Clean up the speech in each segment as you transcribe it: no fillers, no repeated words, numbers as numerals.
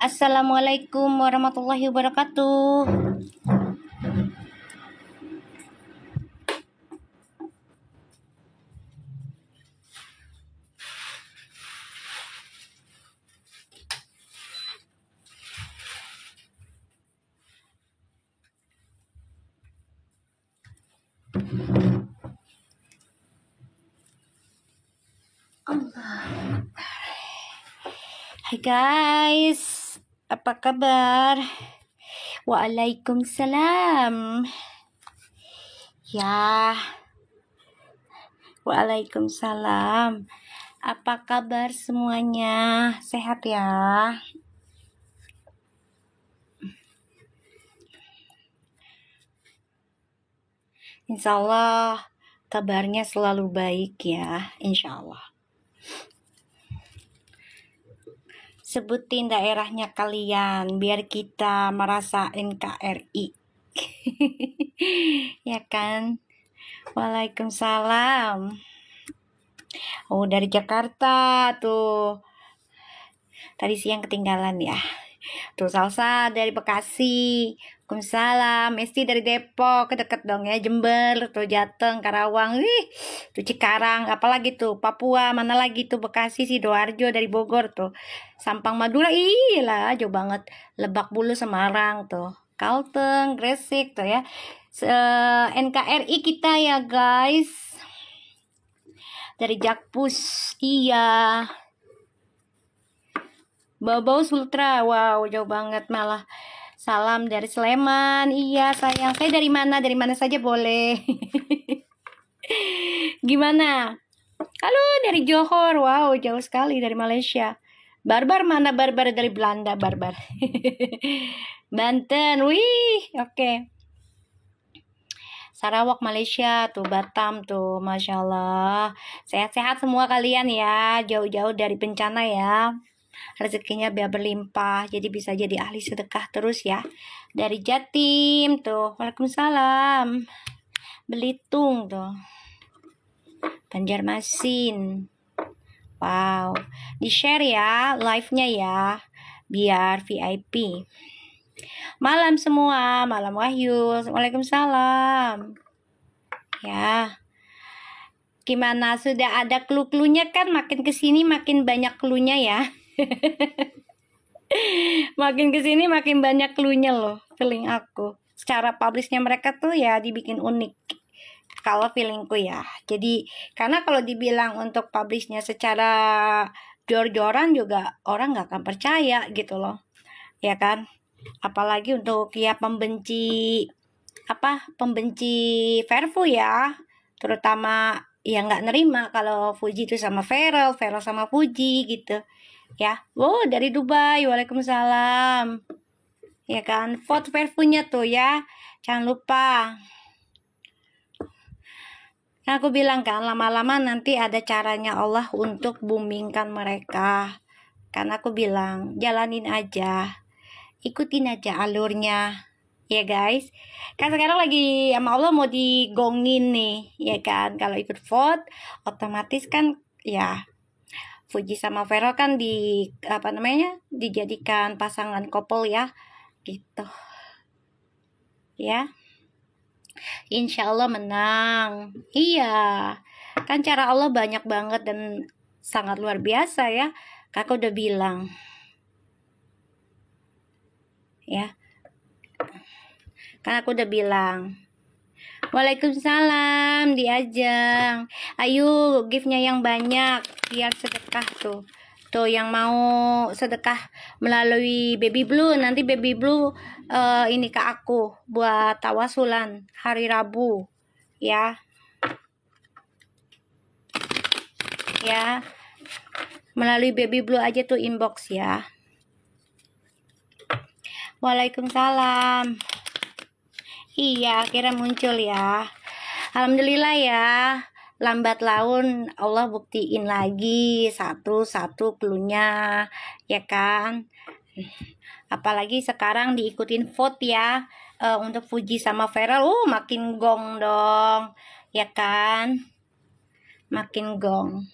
Assalamualaikum warahmatullahi wabarakatuh. Hai guys, apa kabar? Waalaikumsalam. Ya, waalaikumsalam. Apa kabar semuanya? Sehat ya? Insya Allah kabarnya selalu baik ya, insya Allah. Sebutin daerahnya kalian biar kita merasa NKRI. Ya kan? Waalaikumsalam. Oh, dari Jakarta tuh. Tadi siang ketinggalan ya. Tuh Salsa dari Bekasi. Waalaikumsalam. Mesti dari Depok, deket dong ya. Jember, tuh Jateng, Karawang, tuh Cikarang, apalagi tuh Papua, mana lagi tuh Bekasi, Sidoarjo dari Bogor tuh. Sampang Madura, iyalah jauh banget. Lebak Bulus, Semarang tuh. Kalteng, Gresik tuh ya. NKRI kita ya guys. Dari Jakpus, iya. Bau-bau Sultra, wow jauh banget malah. Salam dari Sleman, iya sayang. Saya dari mana? Dari mana saja boleh. Gimana? Halo dari Johor, wow jauh sekali dari Malaysia. Barbar mana? Barbar dari Belanda, Barbar. Banten, wih, oke. Sarawak, Malaysia, tuh Batam, tuh Masya Allah. Sehat-sehat semua kalian ya, jauh-jauh dari bencana ya. Rezekinya biar berlimpah, jadi bisa jadi ahli sedekah terus ya. Dari Jatim, tuh Waalaikumsalam. Belitung, tuh Banjarmasin. Wow, di-share ya live-nya ya, biar VIP. Malam semua, malam Wahyu. Waalaikumsalam. Ya, gimana? Sudah ada clue-cluenya kan? Makin kesini makin banyak cluenya ya. Makin kesini makin banyak cluenya loh, feeling aku. Secara publishnya mereka tuh ya dibikin unik. Kalau feelingku ya. Jadi, karena kalau dibilang untuk publishnya secara jor-joran juga orang nggak akan percaya gitu loh. Ya kan? Apalagi untuk ya pembenci Verfu ya, terutama yang nggak nerima kalau Fuji itu sama Feral sama Fuji gitu ya. Wow, dari Dubai, waalaikumsalam. Ya kan, vote Verfunya tuh ya, jangan lupa. Nah, aku bilang kan, lama-lama nanti ada caranya Allah untuk boomingkan mereka. Karena aku bilang, jalanin aja, ikutin aja alurnya. Ya guys, kan sekarang lagi sama Allah mau digongin nih, ya kan? Kalau ikut vote, otomatis kan ya Fuji sama Vero kan dijadikan pasangan couple ya, gitu. Ya, insya Allah menang. Iya, kan cara Allah banyak banget dan sangat luar biasa ya. Kakak udah bilang, ya. Kan aku udah bilang. Waalaikumsalam, diajang. Ayo, gift-nya yang banyak biar sedekah tuh. Tuh yang mau sedekah melalui Baby Blue, nanti Baby Blue ini ke aku buat tawasulan hari Rabu. Ya. Ya. Melalui Baby Blue aja tuh inbox ya. Waalaikumsalam. Iya, akhirnya muncul ya. Alhamdulillah ya. Lambat laun Allah buktiin lagi satu-satu cluenya, ya kan? Apalagi sekarang diikutin vote ya untuk Fuji sama Feral. Makin gong dong, ya kan? Makin gong.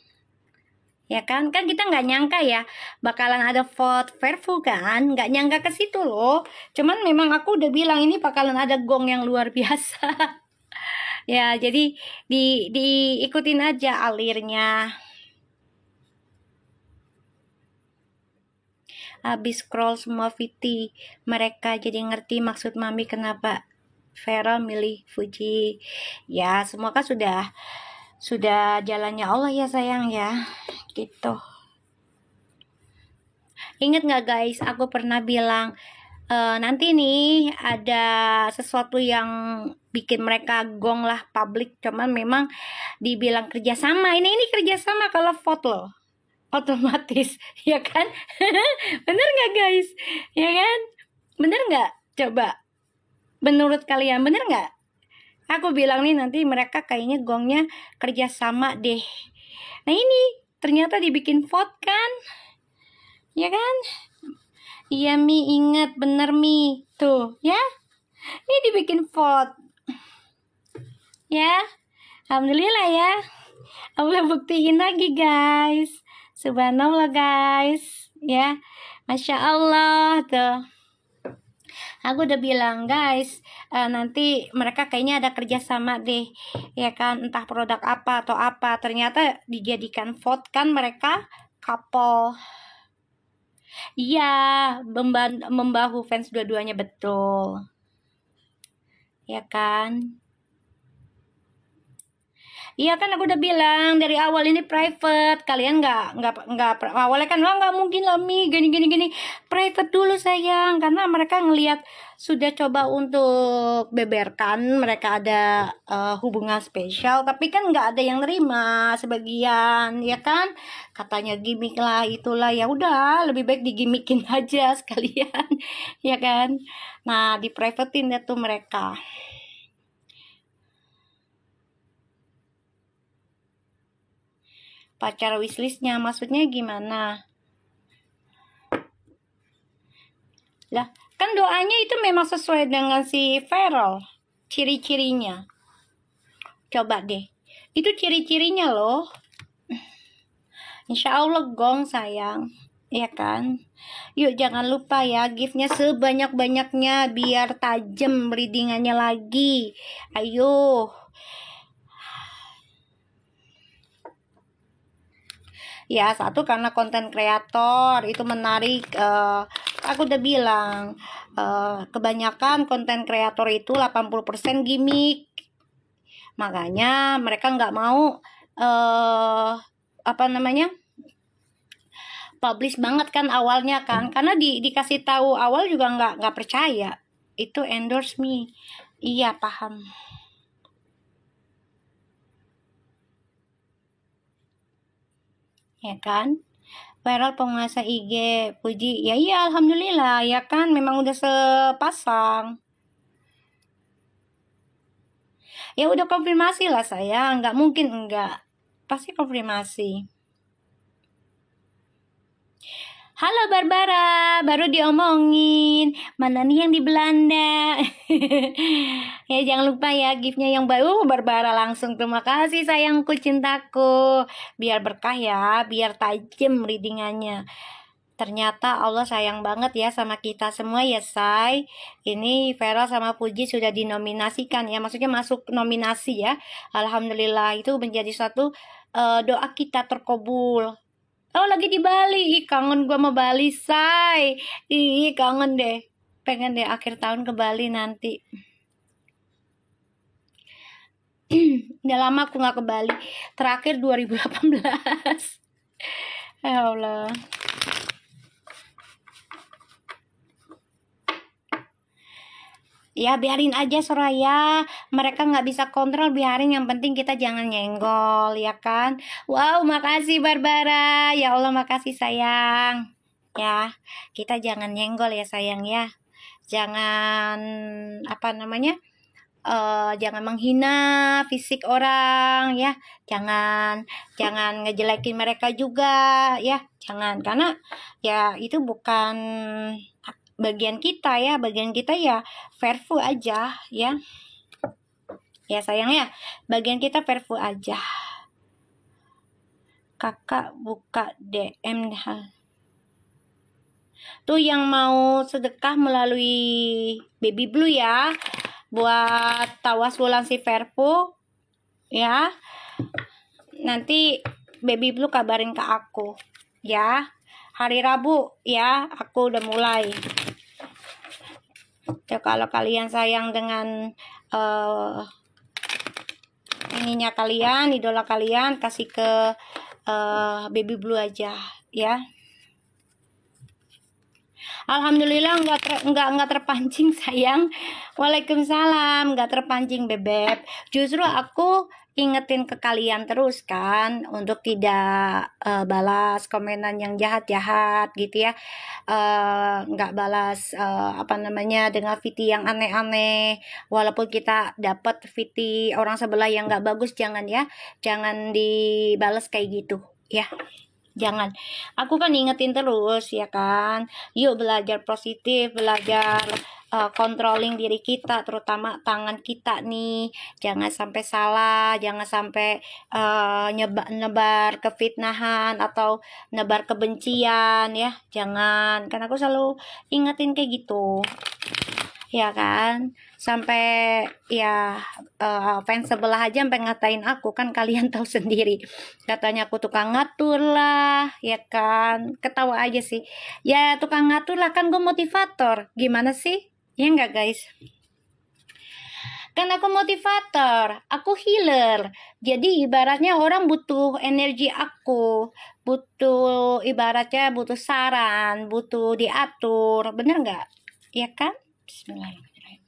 Ya kan kita nggak nyangka ya bakalan ada vote Fairfu kan, nggak nyangka ke situ loh. Cuman memang aku udah bilang ini bakalan ada gong yang luar biasa. Ya jadi diikutin aja alirnya. Habis scroll semua VT mereka jadi ngerti maksud mami kenapa Vera milih Fuji. Ya semua kan sudah jalannya Allah ya sayang ya, gitu. Ingat nggak guys, aku pernah bilang nanti nih ada sesuatu yang bikin mereka gong lah publik, cuman memang dibilang kerjasama. Ini kerjasama kalau vote loh, otomatis ya kan. Bener nggak guys, ya kan? Bener nggak? Coba menurut kalian bener nggak? Aku bilang nih nanti mereka kayaknya gongnya kerjasama deh. Nah ini ternyata dibikin vote kan, ya kan? Iya Mi, ingat bener Mi, tuh ya. Ini dibikin vote, ya. Alhamdulillah ya. Allah buktiin lagi guys. Subhanallah guys, ya. Masya Allah tuh. Aku udah bilang guys, nanti mereka kayaknya ada kerjasama deh, ya kan, entah produk apa atau apa. Ternyata dijadikan vote kan mereka couple. Iya, membahu fans dua-duanya betul, ya kan. Iya kan aku udah bilang dari awal ini private. Kalian nggak awalnya kan nggak mungkin lah Mi gini. Private dulu sayang, karena mereka ngelihat sudah coba untuk beberkan mereka ada hubungan spesial, tapi kan nggak ada yang nerima sebagian, ya kan? Katanya gimmick lah itulah, ya udah lebih baik digimikin aja sekalian, ya kan? Nah di privatein deh tuh mereka. Pacar wishlistnya maksudnya gimana? Lah kan doanya itu memang sesuai dengan si Feral, ciri-cirinya. Coba deh, itu ciri-cirinya loh. Insya Allah gong sayang, ya kan? Yuk jangan lupa ya, giftnya sebanyak-banyaknya biar tajam readingannya lagi. Ayo. Ya satu karena konten kreator itu menarik. Aku udah bilang kebanyakan konten kreator itu 80% gimmick, makanya mereka nggak mau publish banget kan awalnya kan, karena dikasih tahu awal juga nggak percaya itu endorse me. Iya paham. Ya kan, viral penguasa IG Puji, ya iya alhamdulillah ya kan, memang udah sepasang. Ya udah konfirmasi lah sayang, nggak mungkin enggak, pasti konfirmasi. Halo Barbara, baru diomongin. Mana nih yang di Belanda? Ya jangan lupa ya giftnya yang baru. Barbara langsung terima kasih sayangku cintaku. Biar berkah ya, biar tajam readingannya. Ternyata Allah sayang banget ya sama kita semua ya say. Ini Vera sama Puji sudah dinominasikan ya, maksudnya masuk nominasi ya. Alhamdulillah itu menjadi suatu doa kita terkabul. Oh lagi di Bali, ih kangen gua sama Bali say. Ih kangen deh, pengen deh akhir tahun ke Bali nanti. Udah lama aku gak ke Bali, terakhir 2018. Ya Allah. Ya biarin aja Soraya, mereka nggak bisa kontrol, biarin, yang penting kita jangan nyenggol ya kan. Wow makasih Barbara, ya Allah makasih sayang. Ya kita jangan nyenggol ya sayang ya, jangan jangan menghina fisik orang ya, jangan ngejelekin mereka juga ya, jangan, karena ya itu bukan bagian kita ya, bagian kita ya Fairfu aja ya sayang ya, bagian kita Fairfu aja. kakak buka DM tuh yang mau sedekah melalui Baby Blue ya, buat tawasulan si Verpu ya. Nanti Baby Blue kabarin ke aku ya. Hari Rabu ya, aku udah mulai. Ya, kalau kalian sayang dengan ininya kalian, idola kalian, kasih ke Baby Blue aja ya. Alhamdulillah nggak terpancing sayang. Waalaikumsalam, nggak terpancing bebek. Justru aku ingetin ke kalian terus kan untuk tidak balas komenan yang jahat-jahat gitu ya. Nggak balas apa namanya dengan VT yang aneh-aneh. Walaupun kita dapat VT orang sebelah yang nggak bagus, jangan ya, jangan dibalas kayak gitu ya. Jangan. Aku kan ingetin terus ya kan. Yuk belajar positif, belajar controlling diri kita, terutama tangan kita nih. Jangan sampai salah, jangan sampai nebar kefitnahan atau nebar kebencian ya. Jangan. Kan aku selalu ingetin kayak gitu. Ya kan, sampai ya fans sebelah aja sampai ngatain aku kan, kalian tahu sendiri, katanya aku tukang ngatur lah ya kan. Ketawa aja sih ya, tukang ngatur lah kan, gue motivator gimana sih ya enggak guys? Kan aku motivator, aku healer. Jadi ibaratnya orang butuh energi aku, butuh ibaratnya butuh saran, butuh diatur, bener nggak? Ya kan? Bismillahirrahmanirrahim.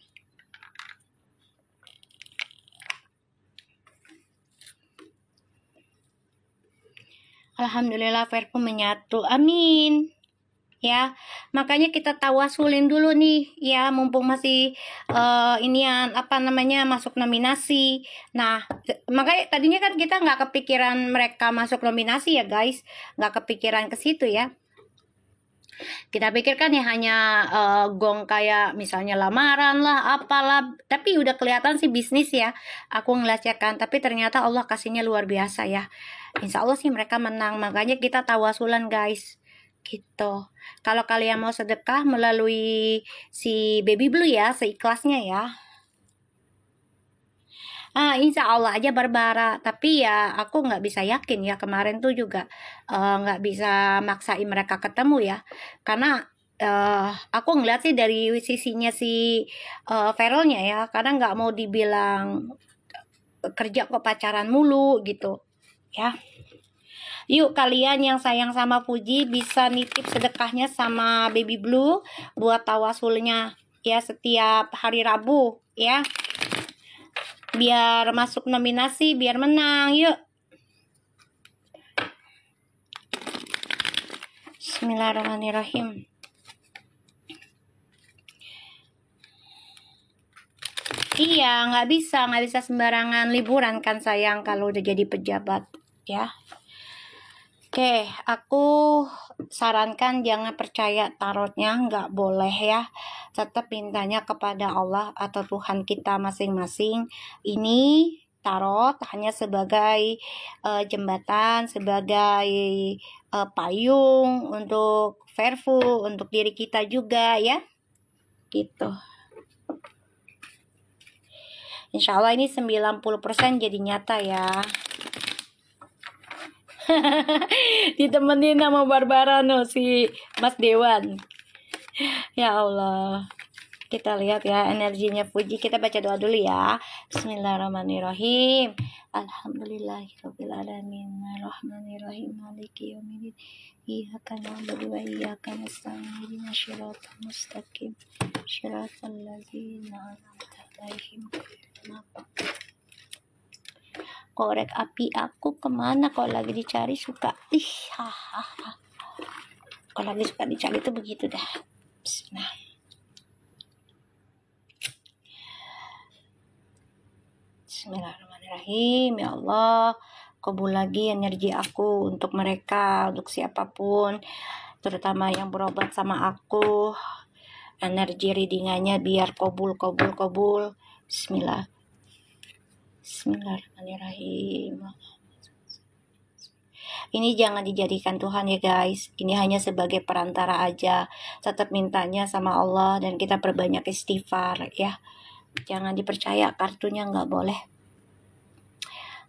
Alhamdulillah Verpu menyatu, amin. Ya, makanya kita tawasulin dulu nih ya, mumpung masih inian apa namanya masuk nominasi. Nah, makanya tadinya kan kita nggak kepikiran mereka masuk nominasi ya guys, nggak kepikiran ke situ ya. Kita pikir kan ya hanya gong kayak misalnya lamaran lah, apalah. Tapi udah kelihatan sih bisnis ya. Aku ngeliatnya kan, tapi ternyata Allah kasihnya luar biasa ya. Insya Allah sih mereka menang. Makanya kita tawasulan guys. Gitu. Kalau kalian mau sedekah melalui si Baby Blue ya, seikhlasnya ya. Insya Allah aja Barbara, tapi ya aku nggak bisa yakin ya, kemarin tuh juga nggak bisa maksain mereka ketemu ya, karena aku ngeliat sih dari sisinya si Ferelnya ya, karena nggak mau dibilang kerja kok pacaran mulu gitu ya. Yuk kalian yang sayang sama Fuji bisa nitip sedekahnya sama Baby Blue buat tawasulnya ya, setiap hari Rabu ya, biar masuk nominasi, biar menang. Yuk. Bismillahirrahmanirrahim. Iya, nggak bisa sembarangan liburan kan sayang kalau udah jadi pejabat ya. Oke, aku sarankan jangan percaya tarotnya, nggak boleh ya. Tetap mintanya kepada Allah atau Tuhan kita masing-masing. Ini tarot hanya sebagai jembatan, sebagai payung untuk Verfu, untuk diri kita juga ya. Gitu. Insya Allah ini 90% jadi nyata ya. Ditemenin sama Barbara no, si Mas Dewan. Ya Allah. Kita lihat ya energinya Fuji. Kita baca doa dulu ya. Bismillahirrahmanirrahim. Alhamdulillahirabbil alamin. Arrahmanirrahim. Maliki yaumiddin. Iyyaka na'budu wa iyyaka nasta'in. Ihdinas siratal mustaqim. Shiratal ladzina an'amta 'alaihim. Korek api aku kemana? Kalau lagi dicari suka kalau lagi suka dicari itu begitu dah. Bismillah. Bismillahirrahmanirrahim. Ya Allah, kabul lagi energi aku untuk mereka, untuk siapapun, terutama yang berobat sama aku. Energi readingannya biar kabul. Bismillah. Bismillahirrahmanirrahim. Ini jangan dijadikan Tuhan ya guys. Ini hanya sebagai perantara aja. Tetap mintanya sama Allah dan kita perbanyak istighfar ya. Jangan dipercaya kartunya, nggak boleh.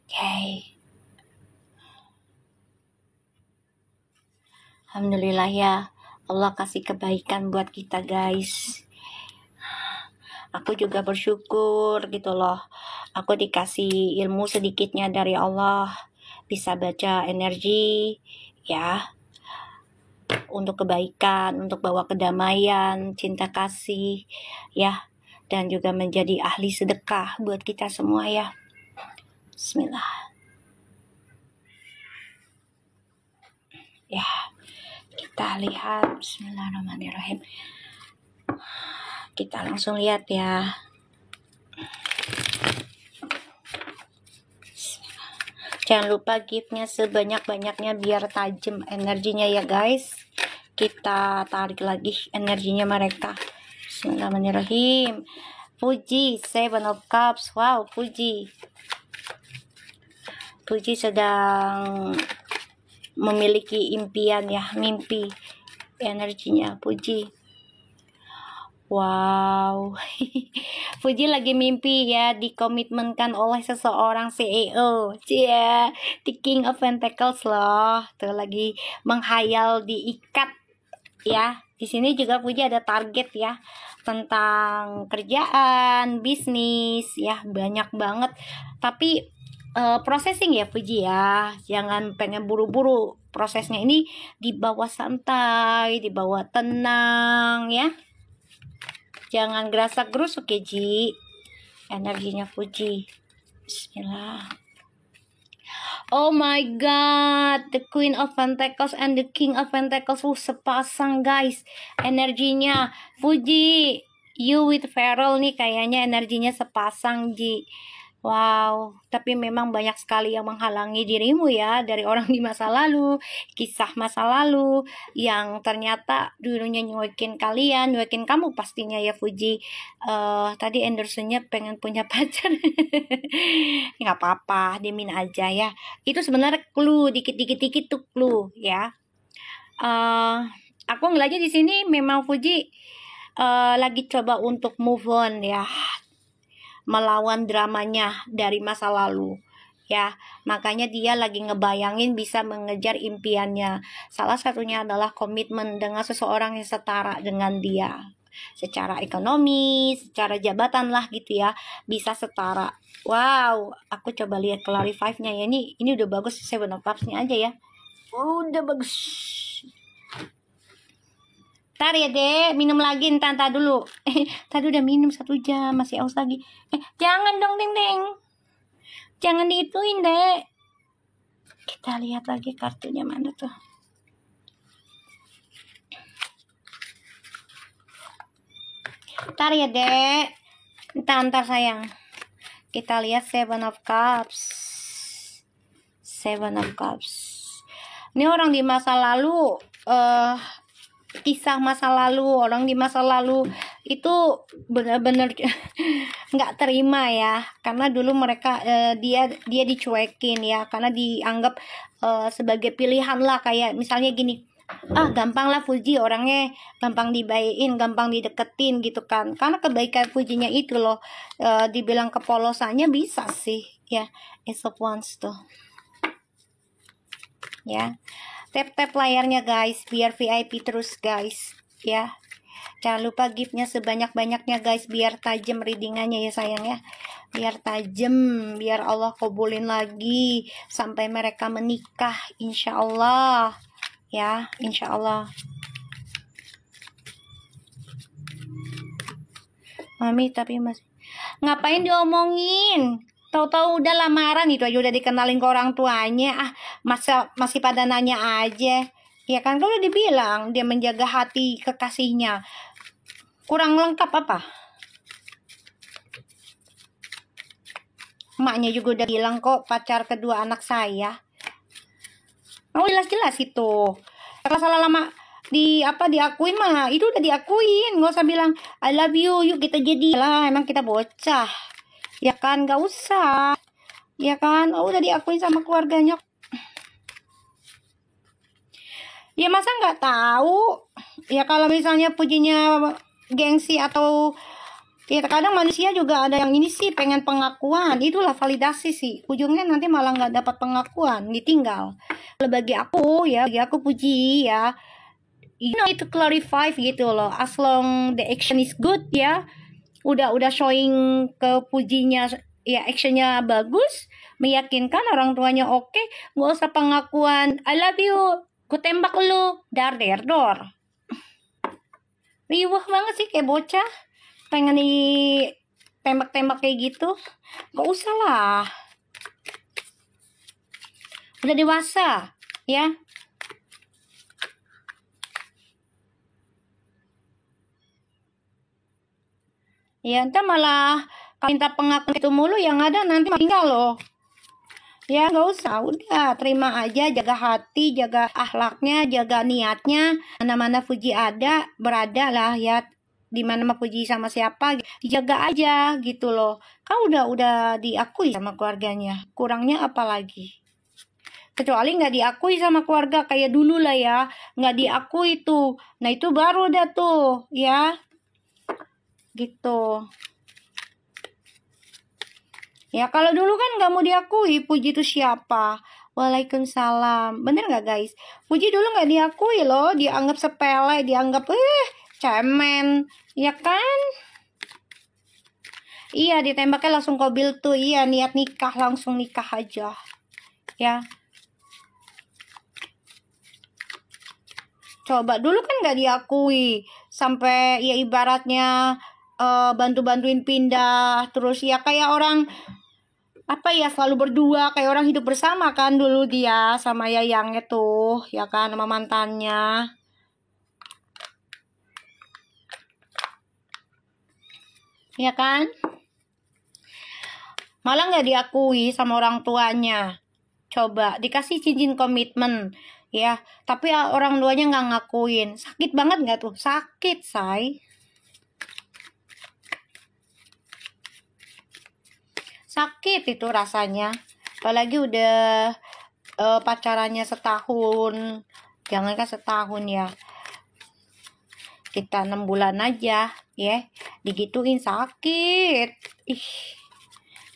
Oke. Alhamdulillah ya. Allah kasih kebaikan buat kita guys. Aku juga bersyukur gitu loh. Aku dikasih ilmu sedikitnya dari Allah. Bisa baca energi ya. Untuk kebaikan, untuk bawa kedamaian, cinta kasih ya. Dan juga menjadi ahli sedekah buat kita semua ya. Bismillah. Ya. Kita lihat. Bismillahirrahmanirrahim. Kita langsung lihat ya. Jangan lupa giftnya sebanyak-banyaknya biar tajam energinya ya guys. Kita tarik lagi energinya mereka. Bismillahirrahmanirrahim. Puji, Seven of Cups. Wow, Puji. Puji sedang memiliki impian ya, mimpi. Energinya Puji. Wow. Puji lagi mimpi ya, dikomitmenkan oleh seseorang CEO. Cia, the King of Pentacles loh. Tuh lagi menghayal diikat ya. Di sini juga Puji ada target ya tentang kerjaan, bisnis ya, banyak banget. Tapi processing ya Puji ya. Jangan pengen buru-buru. Prosesnya ini dibawa santai, dibawa tenang ya. Jangan gerasak-gerusuk ya Ji. Energinya Puji. Bismillah. Oh my god, the Queen of Pentacles and the King of Pentacles sepasang guys. Energinya Puji, you with Feral nih kayaknya energinya sepasang Ji. Wow, tapi memang banyak sekali yang menghalangi dirimu ya, dari orang di masa lalu, kisah masa lalu yang ternyata dulunya nyuekin kalian, nyuekin kamu pastinya ya Fuji. Tadi Andersonnya pengen punya pacar. Nggak apa-apa, diemin aja ya. Itu sebenarnya clue, dikit-dikit tuh clue ya. Aku ngeliatnya di sini memang Fuji lagi coba untuk move on ya, melawan dramanya dari masa lalu ya. Makanya dia lagi ngebayangin bisa mengejar impiannya. Salah satunya adalah komitmen dengan seseorang yang setara dengan dia. Secara ekonomi, secara jabatan lah gitu ya, bisa setara. Wow, aku coba lihat clarify-nya ya. Ini udah bagus, Seven of Cups-nya aja ya. Udah bagus. Ntar ya dek, minum lagi, entar dulu. Tadi udah minum 1 jam, masih aus lagi. Jangan dong deng. Jangan diituin dek. Kita lihat lagi kartunya mana tuh. Ntar ya dek. Ntar sayang. Kita lihat Seven of Cups. Seven of Cups. Ini orang di masa lalu, kisah masa lalu, orang di masa lalu itu benar-benar nggak terima ya, karena dulu mereka dia dicuekin ya, karena dianggap sebagai pilihan lah, kayak misalnya gini, gampang lah Fuji orangnya, gampang dibayain, gampang dideketin gitu kan, karena kebaikan Fujinya itu loh. Dibilang kepolosannya bisa sih ya. Ace of Wands tuh ya. Tap layarnya guys, biar VIP terus guys ya. Jangan lupa giftnya sebanyak-banyaknya guys, biar tajam readingannya ya sayang ya. Biar tajam, biar Allah kabulin lagi sampai mereka menikah insya Allah ya, insya Allah. Mami tapi masih ngapain diomongin? Tahu-tahu udah lamaran, itu aja udah dikenalin ke orang tuanya. Masih pada nanya aja. Ya kan, kalau dibilang dia menjaga hati kekasihnya, kurang lengkap apa? Emaknya juga udah bilang kok, pacar kedua anak saya. Oh jelas-jelas itu. Kalau salah lama diakuin mah, itu udah diakuin. Nggak usah bilang I love you, yuk kita jadi lah. Emang kita bocah. Ya kan, gak usah. Ya kan, udah diakuin sama keluarganya. Ya masa nggak tahu? Ya kalau misalnya pujinya gengsi atau ya kadang manusia juga ada yang ini sih pengen pengakuan. Itulah validasi sih. Ujungnya nanti malah nggak dapat pengakuan, ditinggal. Kalau bagi aku puji ya. You know to clarify gitu loh. As long the action is good ya. Udah showing ke pujinya ya, actionnya bagus, meyakinkan orang tuanya, oke, nggak usah pengakuan I love you, gue tembak lu, dar der dor. Riwah banget sih kayak bocah pengen tembak-tembak kayak gitu. Gak usah lah, udah dewasa ya. Ya entar malah minta pengakuan itu mulu, yang ada nanti tinggal loh. Ya nggak usah, udah terima aja, jaga hati, jaga akhlaknya, jaga niatnya. Mana-mana puji ada, berada lah ya. Dimana mau puji sama siapa, dijaga aja gitu loh. Kan udah diakui sama keluarganya. Kurangnya apa lagi? Kecuali nggak diakui sama keluarga kayak dulu lah ya, nggak diakui tuh. Nah itu baru dah tuh ya, gitu. Ya kalau dulu kan nggak mau diakui, puji itu siapa? Waalaikumsalam. Bener nggak guys? Puji dulu nggak diakui loh, dianggap sepele, dianggap cemen, ya kan? Iya, ditembaknya langsung kobil tuh. Iya, niat nikah, langsung nikah aja. Ya. Coba dulu kan nggak diakui, sampai ya ibaratnya bantu-bantuin pindah, terus ya kayak orang apa ya, selalu berdua kayak orang hidup bersama kan dulu dia sama yayangnya tuh ya kan, sama mantannya ya kan, malah nggak diakui sama orang tuanya. Coba dikasih cincin komitmen ya, tapi orang tuanya nggak ngakuin. Sakit banget nggak tuh? Sakit say, sakit itu rasanya. Apalagi udah pacarannya setahun, jangankan setahun ya, kita 6 bulan aja ya digituin, sakit. Ih,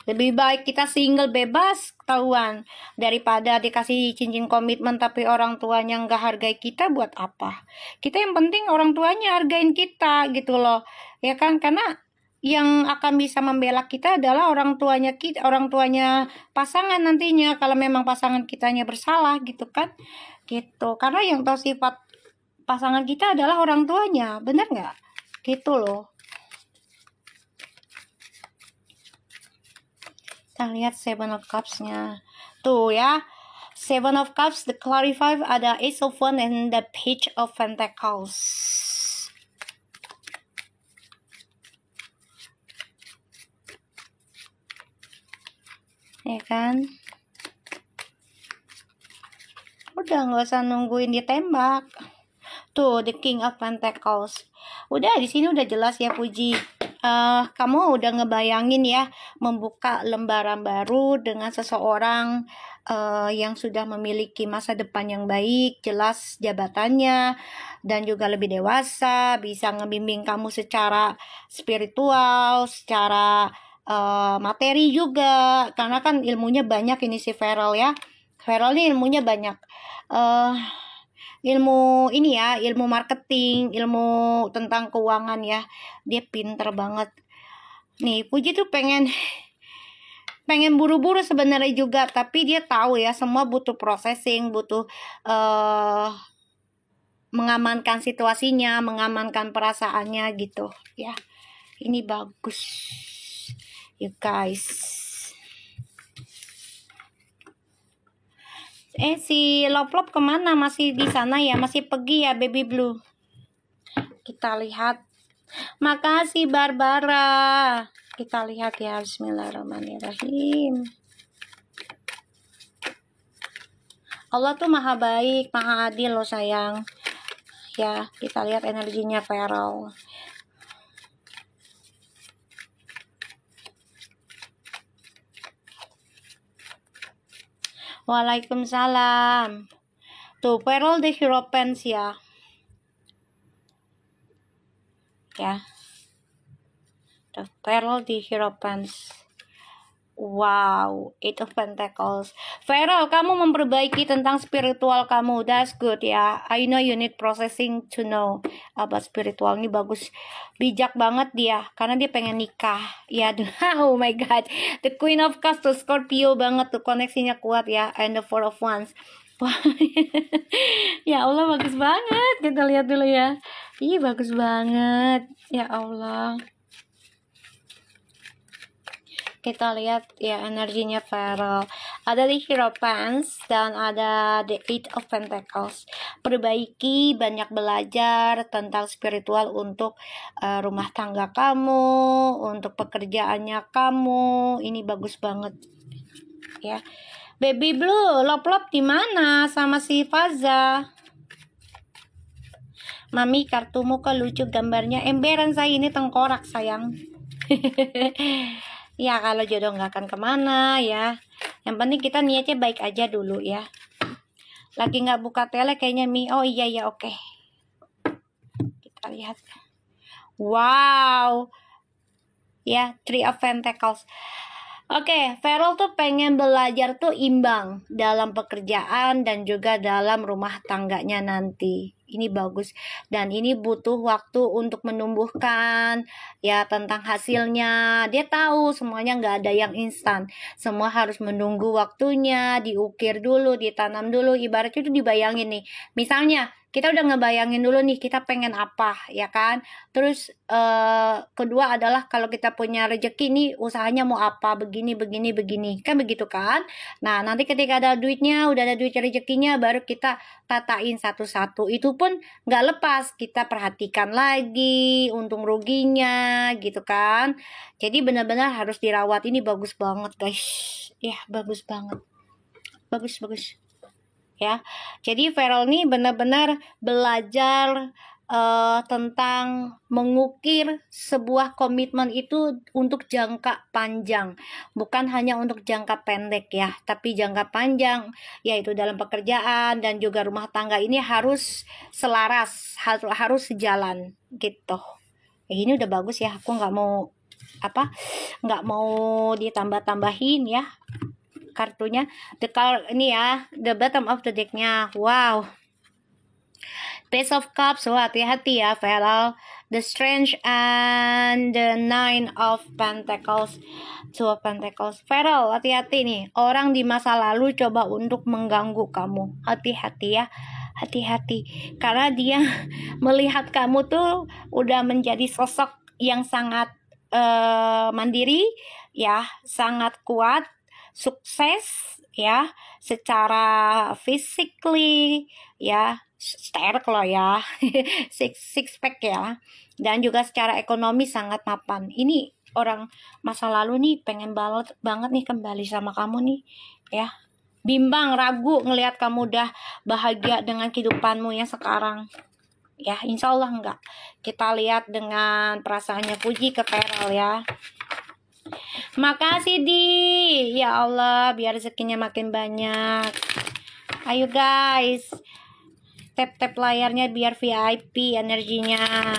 lebih baik kita single bebas ketahuan daripada dikasih cincin komitmen tapi orang tuanya nggak hargai kita. Buat apa? Kita yang penting orang tuanya hargain kita gitu loh ya kan, karena yang akan bisa membela kita adalah orang tuanya kita, orang tuanya pasangan nantinya kalau memang pasangan kitanya bersalah gitu kan, gitu. Karena yang tahu sifat pasangan kita adalah orang tuanya, bener nggak? Gitu loh. Kita lihat Seven of Cups-nya. Tuh ya. Seven of Cups, the clarify ada Ace of Wands and the Page of Pentacles. Ya kan? Udah nggak usah nungguin ditembak. Tuh, the King of Pentacles. Udah di sini udah jelas ya Puji. Kamu udah ngebayangin ya membuka lembaran baru dengan seseorang yang sudah memiliki masa depan yang baik, jelas jabatannya, dan juga lebih dewasa, bisa ngebimbing kamu secara spiritual, secara materi juga, karena kan ilmunya banyak ini si Feral ya. Feral ini ilmunya banyak. Ilmu ini ya, ilmu marketing, ilmu tentang keuangan ya, dia pinter banget nih. Puji tuh pengen buru-buru sebenarnya juga, tapi dia tahu ya semua butuh processing, butuh mengamankan situasinya, mengamankan perasaannya gitu ya. Ini bagus you guys. Si Lop kemana? Masih di sana ya? Masih pergi ya Baby Blue? Kita lihat. Makasih Barbara. Kita lihat ya. Bismillahirrahmanirrahim. Allah tuh maha baik, maha adil loh sayang. Ya, kita lihat energinya Feral. Waalaikumsalam. Tuh, Pearl the Hierophants ya. Ya. Tuh, Pearl the Hierophants. Wow, Eight of Pentacles. Feral, kamu memperbaiki tentang spiritual kamu. That's good ya. I know you need processing to know about spiritual. Ini bagus. Bijak banget dia. Karena dia pengen nikah. Ya, oh my God. The Queen of Cups tuh Scorpio banget tuh. Koneksinya kuat ya. And the Four of Wands. Wah, ya Allah bagus banget. Kita lihat dulu ya. Ih, bagus banget. Ya Allah. Kita lihat ya energinya Feral. Ada di Hierophants dan ada the Eight of Pentacles. Perbaiki, banyak belajar tentang spiritual untuk rumah tangga kamu, untuk pekerjaannya kamu. Ini bagus banget ya. Baby Blue, lop-lop di mana sama si Faza? Mami, kartumu kok lucu gambarnya. Emberan saya ini tengkorak sayang. Ya kalau jodoh nggak akan kemana ya. Yang penting kita niatnya baik aja dulu ya. Lagi nggak buka tele kayaknya Mi. Oh iya ya oke. Kita lihat. Wow. Ya, Three of Pentacles. Oke, Feral tuh pengen belajar tuh imbang dalam pekerjaan dan juga dalam rumah tangganya nanti. Ini bagus dan ini butuh waktu untuk menumbuhkan ya tentang hasilnya. Dia tahu semuanya nggak ada yang instan, semua harus menunggu waktunya, diukir dulu, ditanam dulu. Ibaratnya itu dibayangin nih, misalnya kita udah ngebayangin dulu nih kita pengen apa ya kan. Terus kedua adalah kalau kita punya rezeki nih usahanya mau apa, begini kan begitu kan. Nah nanti ketika ada duitnya, udah ada duit rezekinya, baru kita tatain satu-satu. Itu pun nggak lepas, kita perhatikan lagi untung ruginya gitu kan. Jadi benar-benar harus dirawat. Ini bagus banget guys ya, bagus banget, bagus ya. Jadi Feral nih benar-benar belajar tentang mengukir sebuah komitmen itu untuk jangka panjang, bukan hanya untuk jangka pendek ya, tapi jangka panjang, yaitu dalam pekerjaan dan juga rumah tangga ini harus selaras, harus sejalan gitu. Ini udah bagus ya, aku nggak mau ditambah-tambahin ya kartunya. Ini ya, the bottom of the decknya. Wow, Page of Cups. Wah, hati-hati ya Feral. The Strange and the Nine of Pentacles. Two of Pentacles. Feral, hati-hati nih. Orang di masa lalu coba untuk mengganggu kamu. Hati-hati ya. Hati-hati. Karena dia melihat kamu tuh udah menjadi sosok yang sangat mandiri ya, sangat kuat, sukses ya, secara physically ya, sterk loh ya, six pack ya, dan juga secara ekonomi sangat mapan. Ini orang masa lalu nih pengen banget nih kembali sama kamu nih ya, bimbang ragu ngelihat kamu udah bahagia dengan kehidupanmu yang sekarang ya. Insya Allah enggak. Kita lihat dengan perasaannya Puji ke Feral ya. Makasih Di. Ya Allah, biar rezekinya makin banyak. Ayo guys, tap layarnya biar VIP energinya.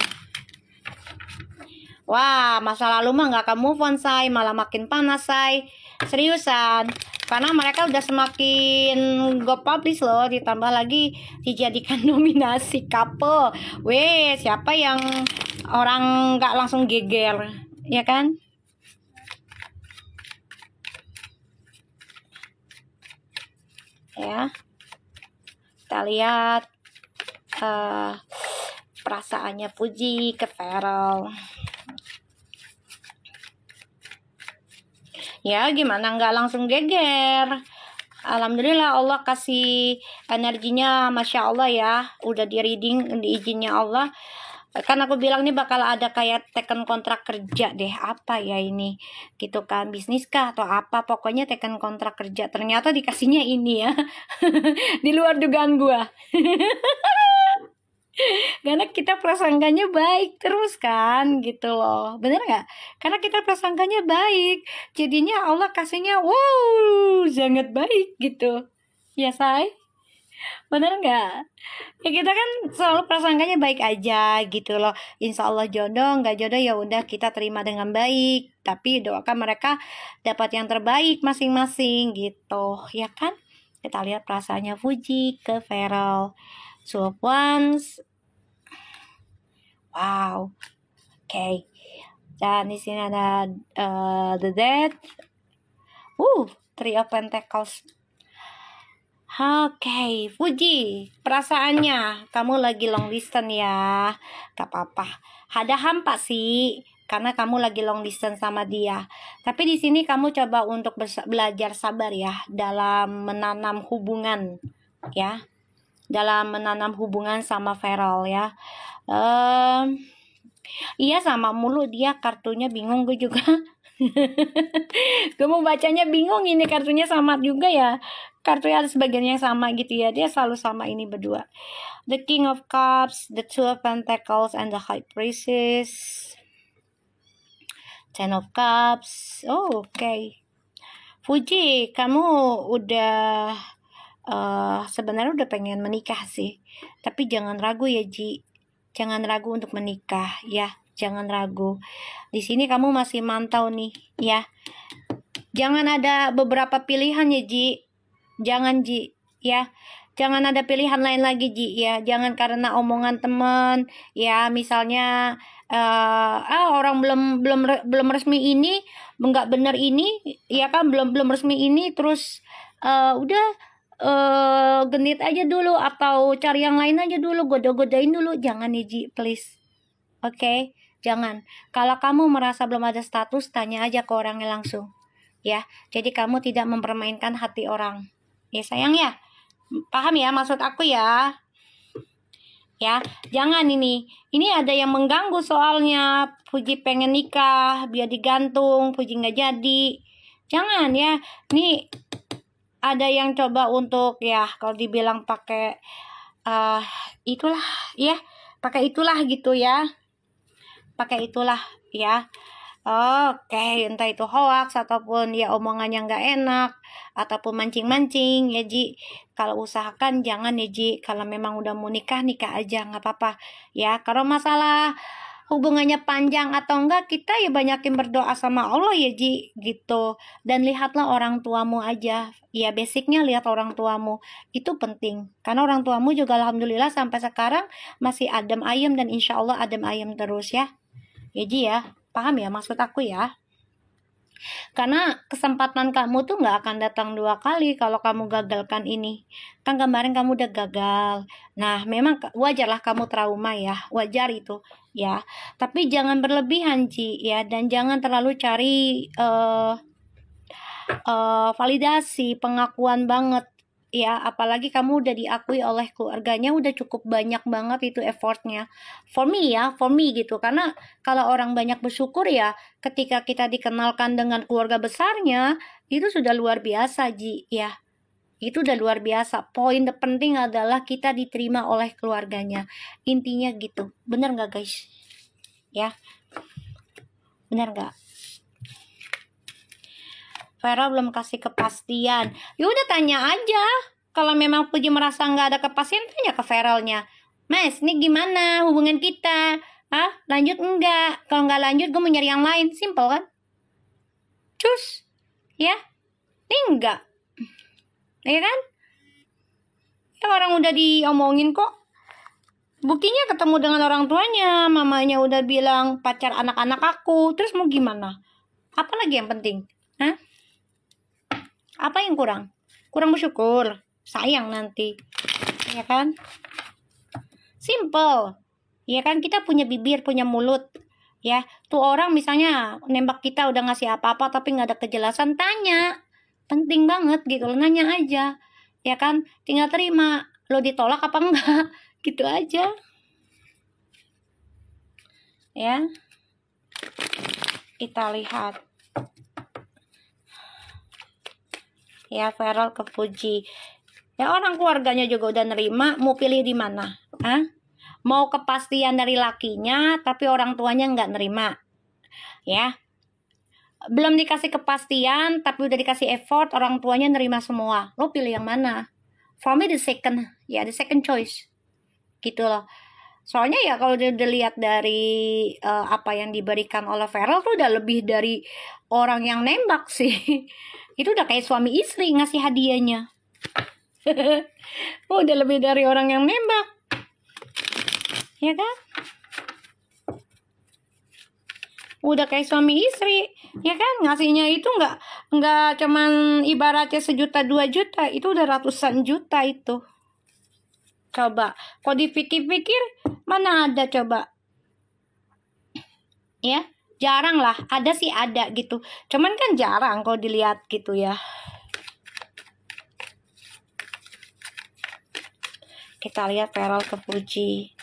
Wah, masa lalu mah nggak kamu move on say, malah makin panas say. Seriusan, karena mereka udah semakin go publish loh, ditambah lagi dijadikan nominasi couple. Weh, siapa yang orang nggak langsung geger, ya kan? Ya, kita lihat perasaannya Puji ke Feral. Ya gimana nggak langsung geger. Alhamdulillah Allah kasih energinya, Masya Allah ya. Udah di reading, di izinnya Allah. Kan aku bilang nih bakal ada kayak teken kontrak kerja deh. Apa ya ini gitu kan, bisnis kah atau apa. Pokoknya teken kontrak kerja. Ternyata dikasihnya ini ya. Di luar dugaan gua. Karena kita prasangkanya baik terus kan gitu loh, bener nggak? Karena kita prasangkanya baik, jadinya Allah kasihnya wow sangat baik gitu ya say. Bener nggak? Ya kita kan selalu prasangkanya baik aja gitu loh. Insya Allah jodoh, nggak jodoh ya udah kita terima dengan baik. Tapi doakan mereka dapat yang terbaik masing-masing gitu, ya kan? Kita lihat perasaannya Fuji ke Feral. Swap once. Wow. Oke. Dan di sini ada the death. Three of Pentacles. Oke, Fuji, perasaannya kamu lagi long distance ya, gak apa-apa. Ada hampa sih, karena kamu lagi long distance sama dia. Tapi di sini kamu coba untuk belajar sabar ya dalam menanam hubungan, ya, dalam menanam hubungan sama Feral ya. Iya sama mulu dia kartunya bingung gue juga. Gue mau bacanya bingung, ini kartunya sama juga ya. Kartunya ada sebagiannya sama gitu ya. Dia selalu sama ini berdua. The King of Cups, the Two of Pentacles, and the High Priestess. Ten of Cups. Oh, oke. Fuji, kamu udah sebenarnya udah pengen menikah sih. Tapi jangan ragu ya, Ji. Jangan ragu untuk menikah ya. Jangan ragu. Di sini kamu masih mantau nih ya. Jangan ada beberapa pilihan ya, Ji. Jangan, Ji, ya. Jangan ada pilihan lain lagi, Ji, ya. Jangan karena omongan teman, ya. Misalnya orang belum resmi ini, nggak bener ini, ya kan, belum resmi ini, terus udah genit aja dulu atau cari yang lain aja dulu, goda-godain dulu. Jangan ya, Ji, please. Oke, jangan. Kalau kamu merasa belum ada status, tanya aja ke orangnya langsung. Ya, jadi kamu tidak mempermainkan hati orang. Ya sayang ya. Paham ya maksud aku ya? Ya, jangan ini. Ini ada yang mengganggu soalnya. Puji pengen nikah, biar digantung, Puji nggak jadi. Jangan ya. Ini ada yang coba untuk ya kalau dibilang pakai itulah ya, pakai itulah gitu ya. Pakai itulah ya. Oke, entah itu hoax ataupun ya omongannya nggak enak ataupun mancing-mancing ya Ji. Kalau usahakan jangan ya Ji. Kalau memang udah mau nikah aja nggak apa-apa ya. Kalau masalah hubungannya panjang atau enggak, kita ya banyakin berdoa sama Allah ya Ji gitu. Dan lihatlah orang tuamu aja. Ya basicnya lihat orang tuamu itu penting. Karena orang tuamu juga alhamdulillah sampai sekarang masih adem ayem dan insya Allah adem ayem terus ya. Ya Ji ya. Paham ya maksud aku ya? Karena kesempatan kamu tuh nggak akan datang 2 kali kalau kamu gagalkan ini. Kan kemarin kamu udah gagal. Nah, memang wajarlah kamu trauma ya. Wajar itu ya. Tapi jangan berlebihan, Ci ya. Dan jangan terlalu cari validasi, pengakuan banget. Ya, apalagi kamu udah diakui oleh keluarganya, udah cukup banyak banget itu effortnya. For me gitu. Karena kalau orang banyak bersyukur ya, ketika kita dikenalkan dengan keluarga besarnya, itu sudah luar biasa, Ji, ya. Itu udah luar biasa. Poin terpenting adalah kita diterima oleh keluarganya. Intinya gitu. Bener nggak, guys? Ya, bener nggak? Vera belum kasih kepastian. Yaudah tanya aja. Kalau memang Puji merasa nggak ada kepastian, tanya ke Veralnya. Mas, ini gimana hubungan kita? Hah? Lanjut enggak? Kalau nggak lanjut, gue mau nyari yang lain. Simple kan? Cus. Ya? Ini enggak. Ya kan? Ya orang udah diomongin kok. Buktinya ketemu dengan orang tuanya. Mamanya udah bilang pacar anak-anak aku. Terus mau gimana? Apa lagi yang penting? Hah? Apa yang kurang? Kurang bersyukur. Sayang nanti. Ya kan? Simple. Ya kan, kita punya bibir, punya mulut. Ya, tuh orang misalnya nembak kita udah ngasih apa-apa tapi nggak ada kejelasan, tanya. Penting banget gitu loh, nanya aja. Ya kan, tinggal terima. Lo ditolak apa enggak? Gitu aja. Ya. Kita lihat. Ya, Feral ke Puji. Ya, orang keluarganya juga udah nerima, mau pilih di mana? Hah? Mau kepastian dari lakinya, tapi orang tuanya nggak nerima. Ya. Belum dikasih kepastian, tapi udah dikasih effort, orang tuanya nerima semua. Lo pilih yang mana? For me the second choice gitu loh. Soalnya ya kalau dilihat dari apa yang diberikan oleh Farel tuh udah lebih dari orang yang nembak sih. Itu udah kayak suami istri ngasih hadiahnya. Udah lebih dari orang yang nembak. Ya kan? Udah kayak suami istri, ya kan? Ngasihnya itu nggak cuman ibaratnya 1 juta 2 juta, itu udah ratusan juta itu. Coba, kalau dipikir-pikir mana ada coba, ya jarang lah. Ada sih ada gitu, cuman kan jarang kalau dilihat gitu ya. Kita lihat Farel ke Fuji.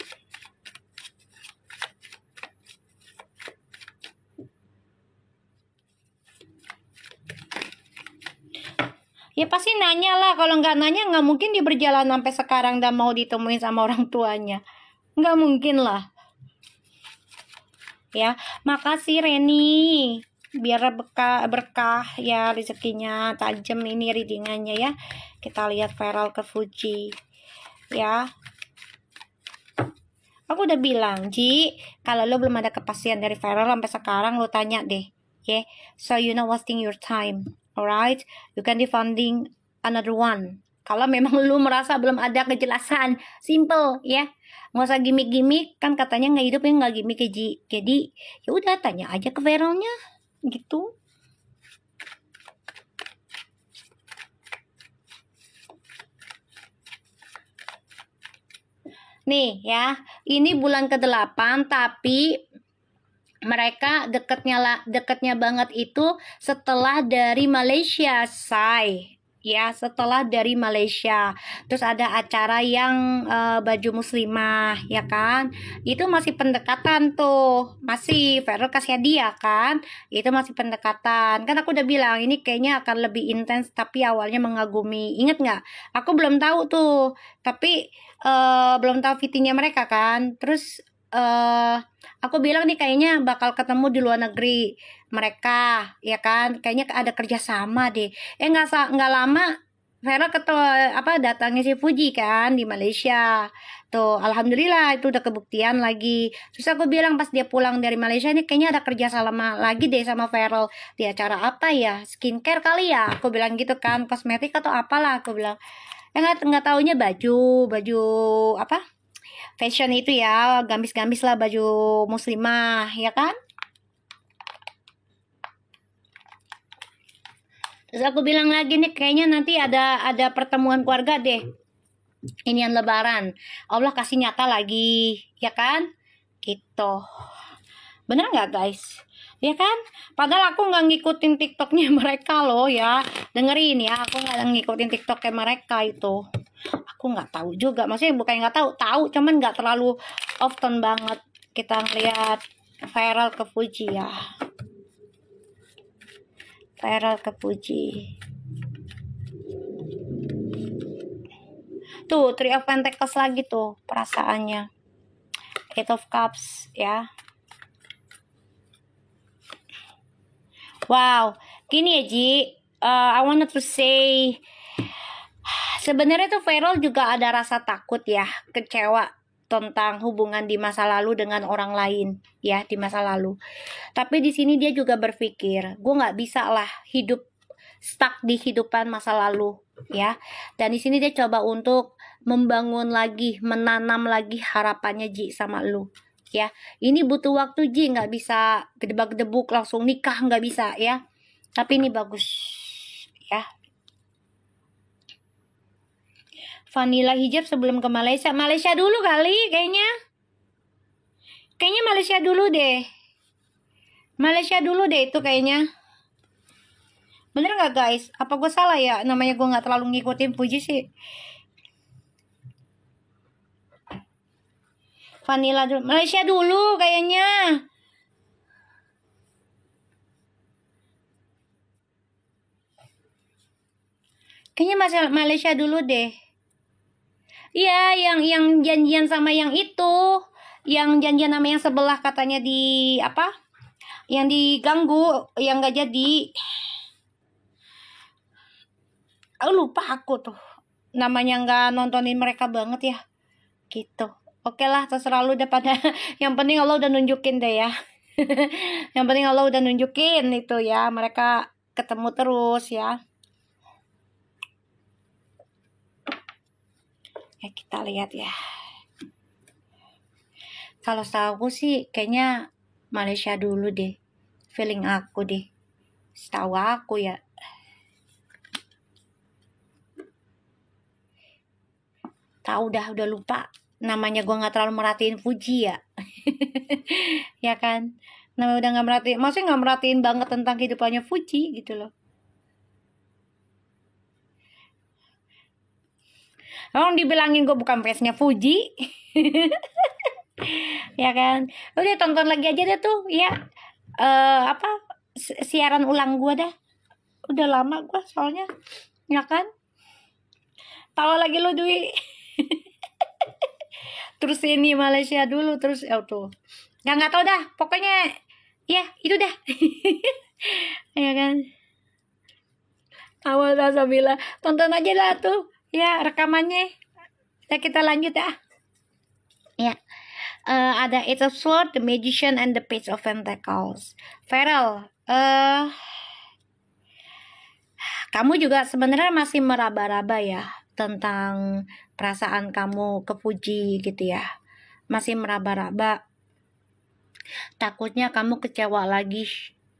Ya pasti nanya lah, kalau nggak nanya nggak mungkin dia berjalan sampai sekarang dan mau ditemuin sama orang tuanya. Nggak mungkin lah. Ya, makasih Reni. Biar berkah ya rezekinya, tajam ini readingannya ya. Kita lihat Farel ke Fuji. Ya. Aku udah bilang, Ji, kalau lo belum ada kepastian dari Farel sampai sekarang, lo tanya deh. Yeah, so you not wasting your time. Alright, you can defunding another one. Kalau memang lu merasa belum ada kejelasan, simple ya, nggak usah gimmick-gimmick, kan katanya nggak hidup ya nggak gimmick ya Ji. Jadi ya udah tanya aja ke Veralnya gitu. Nih ya, ini bulan ke-8 tapi mereka deketnya banget itu setelah dari Malaysia, say. Ya, setelah dari Malaysia. Terus ada acara yang baju muslimah, ya kan? Itu masih pendekatan tuh. Masih Farel kasih hadiah kan? Itu masih pendekatan. Kan aku udah bilang ini kayaknya akan lebih intens tapi awalnya mengagumi. Ingat nggak? Aku belum tahu tuh. Tapi belum tahu fitinya mereka kan. Terus aku bilang nih kayaknya bakal ketemu di luar negeri mereka, ya kan? Kayaknya ada kerjasama deh. Nggak lama Vera datangnya si Fuji kan di Malaysia. Tuh, alhamdulillah itu udah kebuktian lagi. Terus aku bilang pas dia pulang dari Malaysia ini kayaknya ada kerja sama lagi deh sama Farel. Di acara apa ya? Skincare kali ya? Aku bilang gitu kan, kosmetik atau apalah aku bilang. Nggak taunya baju apa? Fashion itu ya, gamis-gamis lah baju muslimah, ya kan? Terus aku bilang lagi nih, kayaknya nanti ada pertemuan keluarga deh. Ini yang lebaran. Allah kasih nyata lagi, ya kan? Gitu. Bener nggak guys? Ya kan? Padahal aku nggak ngikutin TikToknya mereka loh ya. Dengerin ya, aku nggak ngikutin TikToknya mereka itu. Aku nggak tahu juga, maksudnya bukan nggak tahu, cuman nggak terlalu often banget kita ngeliat viral ke Fuji ya. Viral ke Fuji. Tuh, Three of Pentacles lagi tuh perasaannya. Eight of Cups ya. Wow, gini ya Ji, I wanted to say sebenarnya tuh Farel juga ada rasa takut ya, kecewa tentang hubungan di masa lalu dengan orang lain ya di masa lalu. Tapi di sini dia juga berpikir, gue nggak bisa lah hidup stuck di kehidupan masa lalu ya. Dan di sini dia coba untuk membangun lagi, menanam lagi harapannya Ji sama lu ya. Ini butuh waktu Ji, nggak bisa gedebak-gedebuk langsung nikah, nggak bisa ya. Tapi ini bagus ya. Vanilla hijab sebelum ke Malaysia. Malaysia dulu kali kayaknya. Kayaknya Malaysia dulu deh. Malaysia dulu deh itu kayaknya. Bener nggak guys? Apa gue salah ya? Namanya gue nggak terlalu ngikutin Fuji sih. Vanilla dulu. Malaysia dulu kayaknya. Kayaknya Malaysia dulu deh. Iya, yang janjian sama yang itu. Yang janjian sama yang sebelah katanya di apa? Yang diganggu, yang nggak jadi. Lupa aku tuh. namanya nggak nontonin mereka banget ya, gitu. Oke lah, terserah lu daripada yang penting Allah udah nunjukin deh ya. Yang penting Allah udah nunjukin itu ya, mereka ketemu terus ya. Ya kita lihat ya. Kalau setahu aku sih kayaknya Malaysia dulu deh. Feeling aku deh. Setahu aku ya. Tahu udah lupa. Namanya gue nggak terlalu merhatiin Fuji ya. Ya kan. Namanya udah nggak merhatiin. Maksudnya nggak merhatiin banget tentang kehidupannya Fuji gitu loh. Orang dibilangin gue bukan fansnya Fuji. Ya kan. Udah tonton lagi aja deh tuh ya. Apa siaran ulang gue dah. Udah lama gue soalnya. Ya kan. Tahu lagi lu Dwi. Terus ini Malaysia dulu terus tuh. Nggak tahu dah. Pokoknya ya itu dah. Ya kan. Awal Sabila tonton aja lah tuh ya rekamannya. Ya kita lanjut ya. Ya. Ada Eight of Swords, The Magician, and the Page of Pentacles. Feral, kamu juga sebenarnya masih meraba-raba ya tentang perasaan kamu ke Fuji gitu ya. Masih meraba-raba. Takutnya kamu kecewa lagi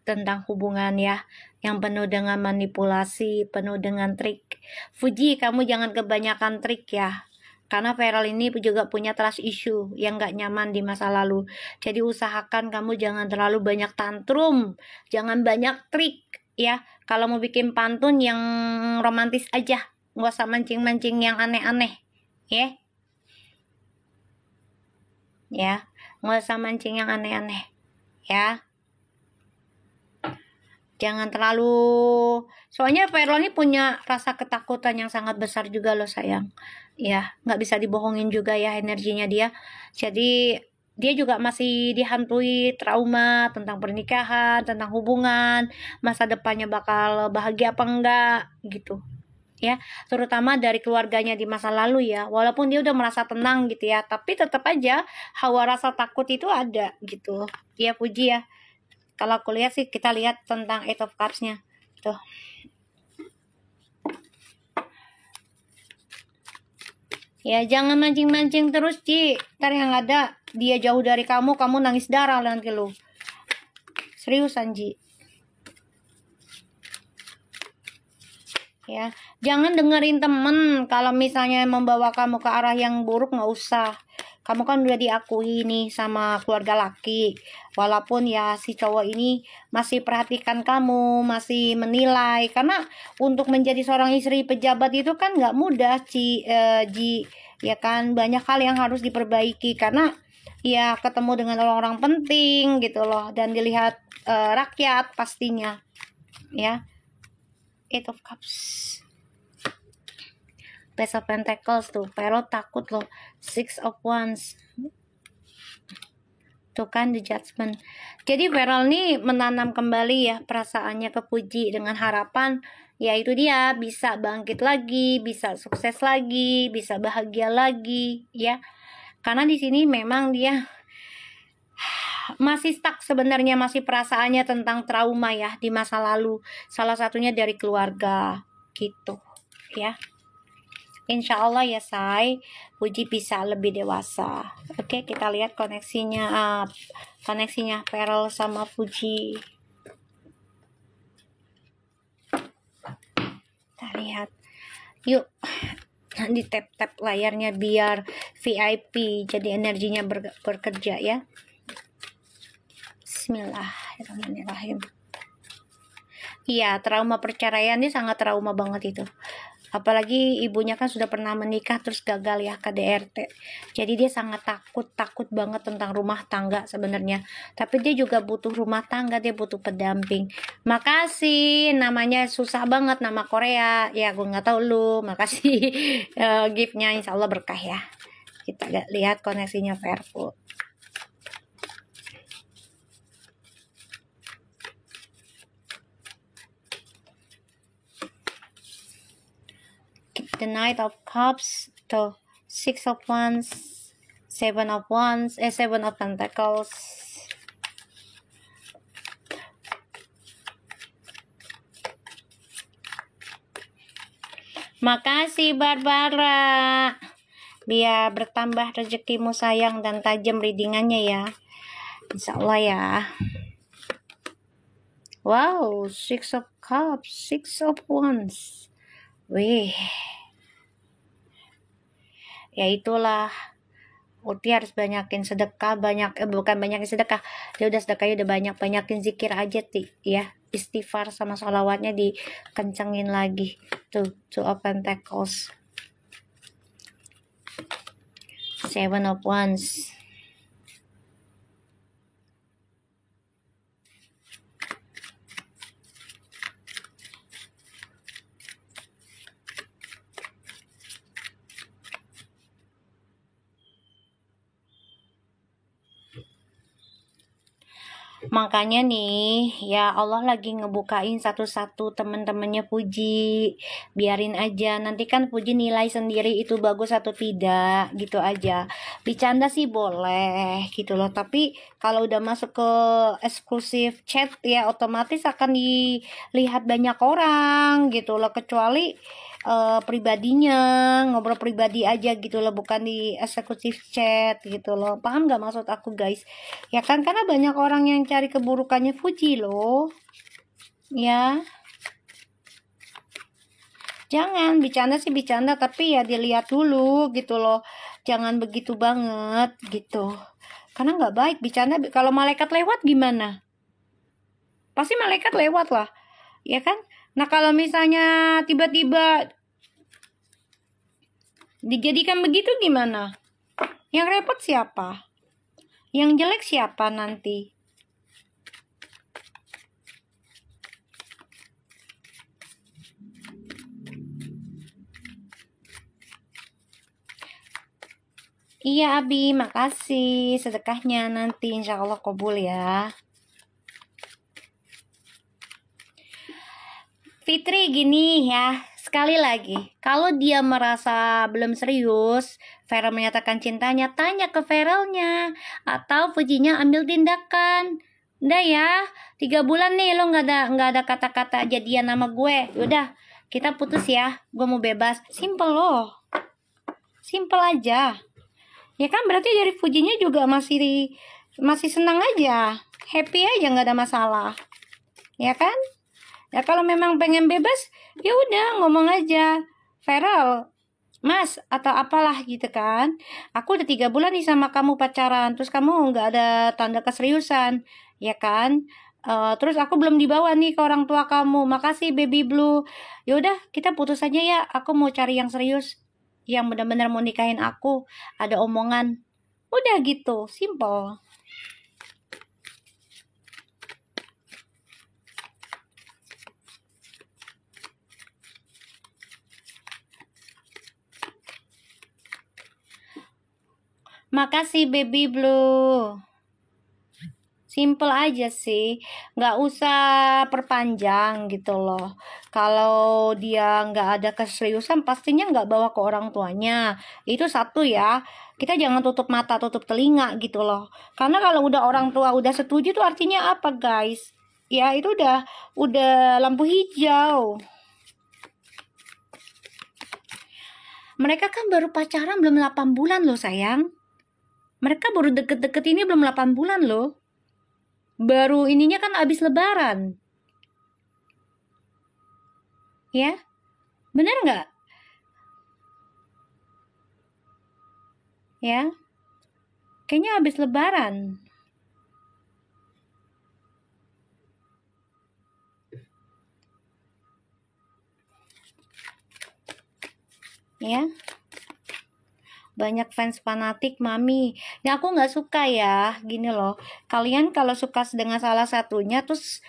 tentang hubungan ya yang penuh dengan manipulasi, penuh dengan trik. Fuji, kamu jangan kebanyakan trik ya. Karena Feral ini juga punya trust issue yang gak nyaman di masa lalu. Jadi usahakan kamu jangan terlalu banyak tantrum. Jangan banyak trik ya. Kalau mau bikin pantun yang romantis aja. Nggak usah mancing-mancing yang aneh-aneh. Ya. Ya. Nggak usah mancing yang aneh-aneh. Ya. Jangan terlalu... Soalnya Feral ini punya rasa ketakutan yang sangat besar juga loh sayang. Ya, nggak bisa dibohongin juga ya energinya dia. Jadi dia juga masih dihantui trauma tentang pernikahan, tentang hubungan, masa depannya bakal bahagia apa enggak gitu. Ya, terutama dari keluarganya di masa lalu ya. Walaupun dia udah merasa tenang gitu ya, tapi tetap aja hawa rasa takut itu ada gitu. Ya Puji ya. Kalau aku lihat sih kita lihat tentang Eight of Cups-nya. Tuh. Ya jangan mancing-mancing terus Ci. Ntar yang ada dia jauh dari kamu, kamu nangis darah nanti lu. Seriusan Ci. Ya, jangan dengerin temen kalau misalnya membawa kamu ke arah yang buruk, nggak usah. Kamu kan udah diakui nih sama keluarga laki. Walaupun ya si cowok ini masih perhatikan kamu, masih menilai. Karena untuk menjadi seorang istri pejabat itu kan nggak mudah, Ji. Ya kan, banyak hal yang harus diperbaiki. Karena ya ketemu dengan orang-orang penting gitu loh. Dan dilihat rakyat pastinya. Ya. Eight of Cups. Page of Pentacles tuh, Pero takut loh. Six of Wands. Tuh kan The Judgment. Jadi Feral nih menanam kembali ya perasaannya ke Puji dengan harapan ya itu dia bisa bangkit lagi, bisa sukses lagi, bisa bahagia lagi ya. Karena di sini memang dia masih stuck sebenarnya, masih perasaannya tentang trauma ya di masa lalu. Salah satunya dari keluarga gitu ya. Insya Allah ya say, Puji bisa lebih dewasa. Oke, kita lihat koneksinya Feral sama Puji. Kita lihat. Yuk, di tap layarnya biar VIP, jadi energinya bekerja ya. Bismillahirrahmanirrahim. Iya, trauma perceraian ini sangat trauma banget itu. Apalagi ibunya kan sudah pernah menikah terus gagal ya KDRT. Jadi dia sangat takut banget tentang rumah tangga sebenarnya. Tapi dia juga butuh rumah tangga, dia butuh pendamping. Makasih, namanya susah banget nama Korea. Ya gue nggak tahu lu. Makasih giftnya, insya Allah berkah ya. Kita lihat koneksinya Fairful. the Knight of Cups, tuh Six of Wands, Seven of Wands, Seven of Pentacles. Makasih Barbara. Biar bertambah rezekimu sayang dan tajam readingannya ya. Insya Allah ya. Wow, Six of Cups, Six of Wands. Wih. Ya itulah. Uti harus banyakin sedekah, bukan banyakin sedekah. Dia udah sedekahnya udah banyakin zikir aja ya. Istighfar sama sholawatnya dikencengin lagi. Tuh, Two of Pentacles. Seven of Wands. Makanya nih, ya Allah lagi ngebukain satu-satu temen-temennya Puji. Biarin aja, nanti kan Puji nilai sendiri itu bagus atau tidak, gitu aja. Bercanda sih boleh, gitu loh. Tapi kalau udah masuk ke eksklusif chat, ya otomatis akan dilihat banyak orang, gitu loh. Kecuali pribadinya, ngobrol pribadi aja gitu loh, bukan di eksekutif chat gitu loh. Paham gak maksud aku guys? Ya kan, karena banyak orang yang cari keburukannya Fuji loh. Ya. Jangan bercanda sih bercanda, tapi ya dilihat dulu gitu loh. Jangan begitu banget gitu. Karena nggak baik bercanda. Kalau malaikat lewat gimana? Pasti malaikat lewat lah. Ya kan? Nah kalau misalnya tiba-tiba dijadikan begitu gimana? Yang repot siapa? Yang jelek siapa nanti? Iya Abi, makasih sedekahnya, nanti insya Allah kabul ya. Fitri gini ya, sekali lagi, kalau dia merasa belum serius, Feral menyatakan cintanya, tanya ke Feralnya, atau Fujinya ambil tindakan. Udah ya, 3 bulan nih lo nggak ada kata-kata jadian sama gue. Yaudah, kita putus ya, gue mau bebas. Simple loh, simple aja. Ya kan berarti dari Fujinya juga masih senang aja, happy aja, nggak ada masalah. Ya kan? Ya kalau memang pengen bebas, ya udah ngomong aja, Feral, Mas atau apalah gitu kan. Aku udah 3 bulan nih sama kamu pacaran, terus kamu nggak ada tanda keseriusan, ya kan? Terus aku belum dibawa nih ke orang tua kamu. Makasih baby blue. Ya udah kita putus aja ya. Aku mau cari yang serius, yang benar-benar mau nikahin aku. Ada omongan. Udah gitu, simple. Makasih baby blue. Simple aja sih, nggak usah perpanjang gitu loh. Kalau dia nggak ada keseriusan, pastinya nggak bawa ke orang tuanya. Itu satu ya. Kita jangan tutup mata, tutup telinga gitu loh. Karena kalau udah orang tua udah setuju tuh artinya apa guys? Ya itu udah lampu hijau. Mereka kan baru pacaran belum 8 bulan loh sayang. Mereka baru deket-deket ini belum 8 bulan loh. Baru ininya kan abis lebaran. Ya, bener nggak? Ya, kayaknya abis lebaran. Ya, banyak fans fanatik mami. Ya aku nggak suka ya, gini loh. Kalian kalau suka dengan salah satunya, terus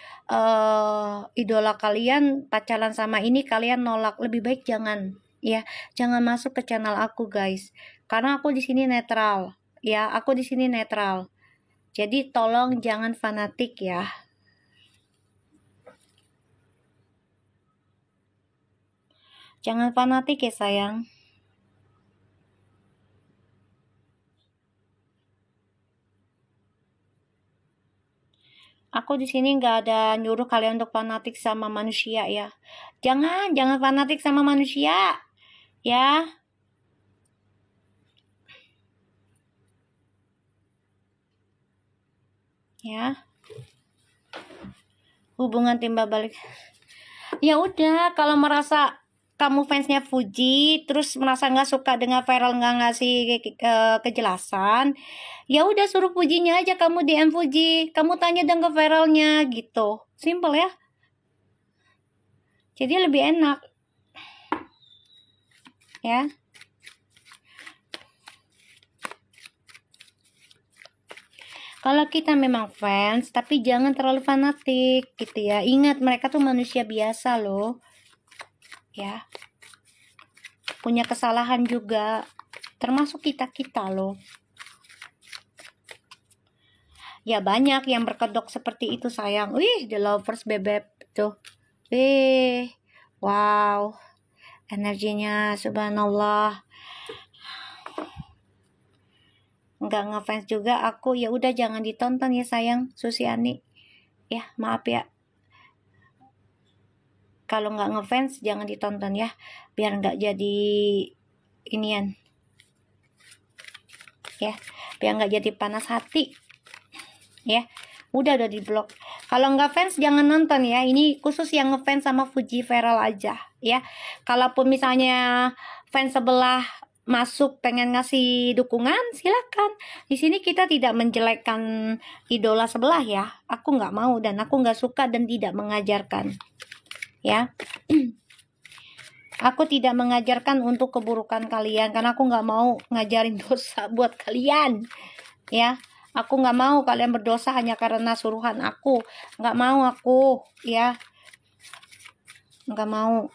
idola kalian pacaran sama ini, kalian nolak. Lebih baik jangan, ya, jangan masuk ke channel aku guys. Karena aku di sini netral, ya, aku di sini netral. Jadi tolong jangan fanatik ya. Jangan fanatik ya sayang. Aku di sini nggak ada nyuruh kalian untuk fanatik sama manusia ya. Jangan fanatik sama manusia, ya. Ya. Hubungan timbal balik. Ya udah, kalau merasa kamu fansnya Fuji, terus merasa nggak suka dengan viral nggak ngasih kejelasan, ya udah suruh Fujinya aja kamu DM Fuji, kamu tanya dong ke viralnya gitu, simple ya. Jadi lebih enak, ya. Kalau kita memang fans, tapi jangan terlalu fanatik gitu ya. Ingat mereka tuh manusia biasa loh, ya. Punya kesalahan juga, termasuk kita loh. Ya banyak yang berkedok seperti itu sayang. Wih, the lovers bebek tuh. Wow, energinya subhanallah. Nggak ngefans juga aku, ya udah jangan ditonton ya sayang, Susiani. Ya maaf ya. Kalau nggak ngefans jangan ditonton ya, biar nggak jadi inian. Ya, biar nggak jadi panas hati. Ya, udah di blok. Kalau nggak fans jangan nonton ya. Ini khusus yang ngefans sama Fuji Viral aja ya. Kalaupun misalnya fans sebelah masuk pengen ngasih dukungan, silakan. Di sini kita tidak menjelekkan idola sebelah ya. Aku nggak mau dan aku nggak suka dan tidak mengajarkan ya. Aku tidak mengajarkan untuk keburukan kalian karena aku nggak mau ngajarin dosa buat kalian ya. Aku nggak mau kalian berdosa hanya karena suruhan aku. Nggak mau aku, ya. Nggak mau.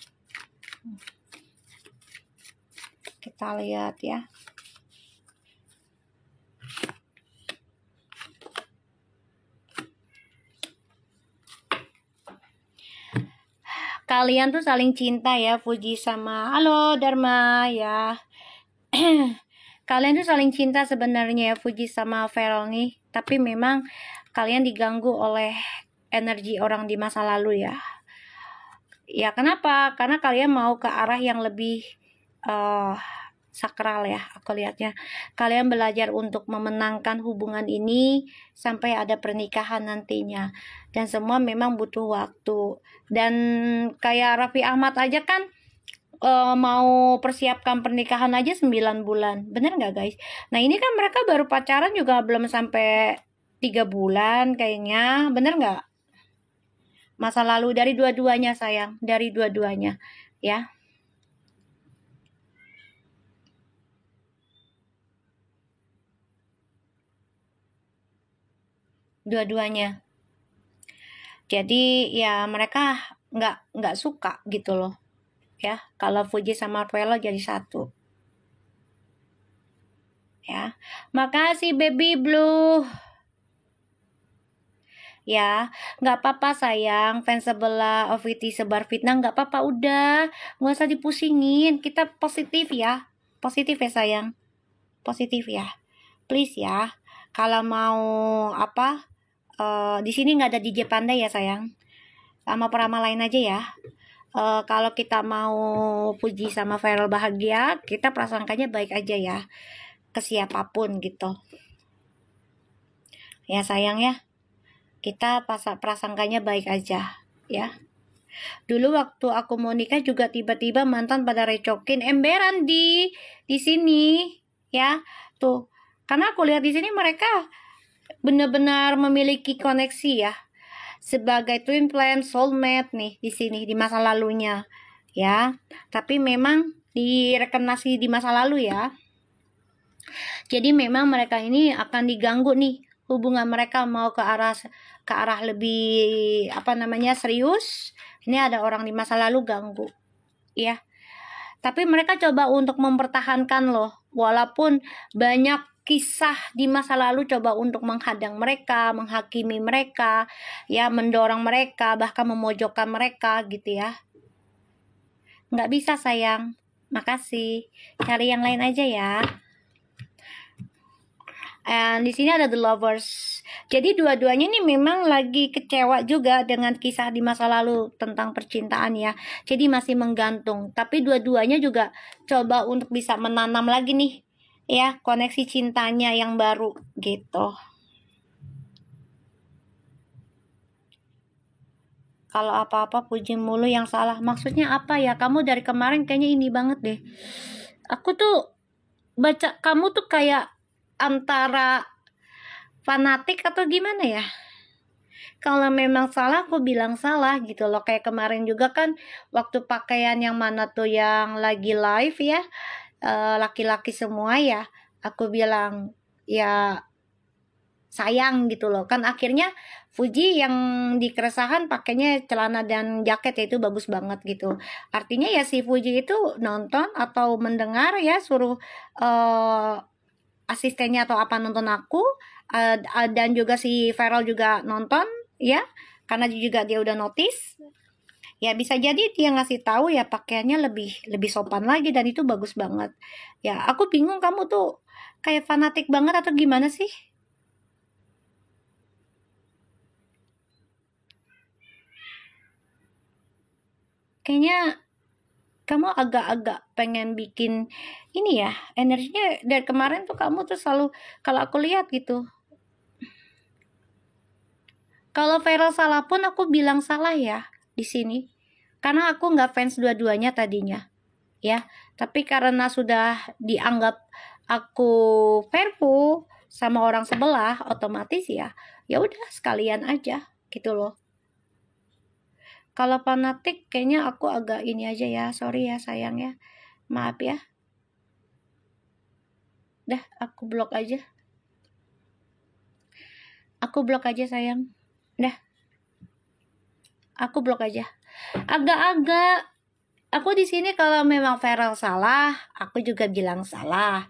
Kita lihat ya. Kalian tuh saling cinta ya, Fuji sama... Halo, Dharma, ya. Kalian tuh saling cinta sebenarnya ya, Fuji sama Feral nih. Tapi memang kalian diganggu oleh energi orang di masa lalu ya. Ya kenapa? Karena kalian mau ke arah yang lebih sakral ya, aku lihatnya. Kalian belajar untuk memenangkan hubungan ini sampai ada pernikahan nantinya. Dan semua memang butuh waktu. Dan kayak Raffi Ahmad aja kan mau persiapkan pernikahan aja 9 bulan. Bener nggak guys? Nah ini kan mereka baru pacaran juga belum sampai 3 bulan kayaknya. Bener nggak? Masa lalu dari dua-duanya sayang. Dari dua-duanya ya. Dua-duanya. Jadi ya mereka nggak suka gitu loh. Ya, kalau Fuji sama Velo jadi satu. Ya, makasih baby blue. Ya, nggak apa-apa sayang, fans sebelah OVT sebar fitnah nggak apa-apa udah, nggak usah dipusingin, kita positif ya, sayang, positif ya, please ya. Kalau mau apa, di sini nggak ada DJ Pandai ya sayang, sama Prama lain aja ya. Kalau kita mau Puji sama Viral bahagia, kita prasangkanya baik aja ya ke siapapun gitu ya sayang ya, kita prasangkanya baik aja ya. Dulu waktu aku mau nikah juga tiba-tiba mantan pada recokin emberan di sini ya tuh, karena aku lihat di sini mereka benar-benar memiliki koneksi ya, sebagai twin flame soulmate nih di sini di masa lalunya ya. Tapi memang direkenasi di masa lalu ya. Jadi memang mereka ini akan diganggu nih, hubungan mereka mau ke arah lebih serius. Ini ada orang di masa lalu ganggu ya. Tapi mereka coba untuk mempertahankan loh, walaupun banyak kisah di masa lalu coba untuk menghadang mereka, menghakimi mereka, ya mendorong mereka, bahkan memojokkan mereka gitu ya. Nggak bisa sayang. Makasih. Cari yang lain aja ya. And di sini ada The Lovers. Jadi dua-duanya nih memang lagi kecewa juga dengan kisah di masa lalu tentang percintaan ya. Jadi masih menggantung. Tapi dua-duanya juga coba untuk bisa menanam lagi nih ya koneksi cintanya yang baru gitu. Kalau apa-apa puji mulu yang salah. Maksudnya apa ya? Kamu dari kemarin kayaknya ini banget deh. Aku tuh baca kamu tuh kayak antara fanatik atau gimana ya? Kalau memang salah aku bilang salah gitu loh. Kayak kemarin juga kan waktu pakaian yang mana tuh yang lagi live ya, laki-laki semua ya, aku bilang ya sayang gitu loh. Kan akhirnya Fuji yang di keresahan pakainya celana dan jaket ya, itu bagus banget gitu. Artinya ya si Fuji itu nonton atau mendengar ya, suruh asistennya atau apa nonton aku, dan juga si Feral juga nonton ya, karena juga dia udah notice. Ya bisa jadi dia ngasih tahu ya pakaiannya lebih lebih sopan lagi dan itu bagus banget. Ya aku bingung kamu tuh kayak fanatik banget atau gimana sih? Kayaknya kamu agak-agak pengen bikin ini ya, energinya dari kemarin tuh kamu tuh selalu, kalau aku lihat gitu. Kalau Feral salah pun aku bilang salah ya di sini. Karena aku nggak fans dua-duanya tadinya, ya. Tapi karena sudah dianggap aku fairfu sama orang sebelah, otomatis ya, ya udah sekalian aja gitu loh. Kalau fanatik kayaknya aku agak ini aja ya, sorry ya sayang ya, maaf ya. Dah, aku blok aja. Aku blok aja sayang. Dah, aku blok aja. Agak-agak aku di sini kalau memang Feral salah, aku juga bilang salah.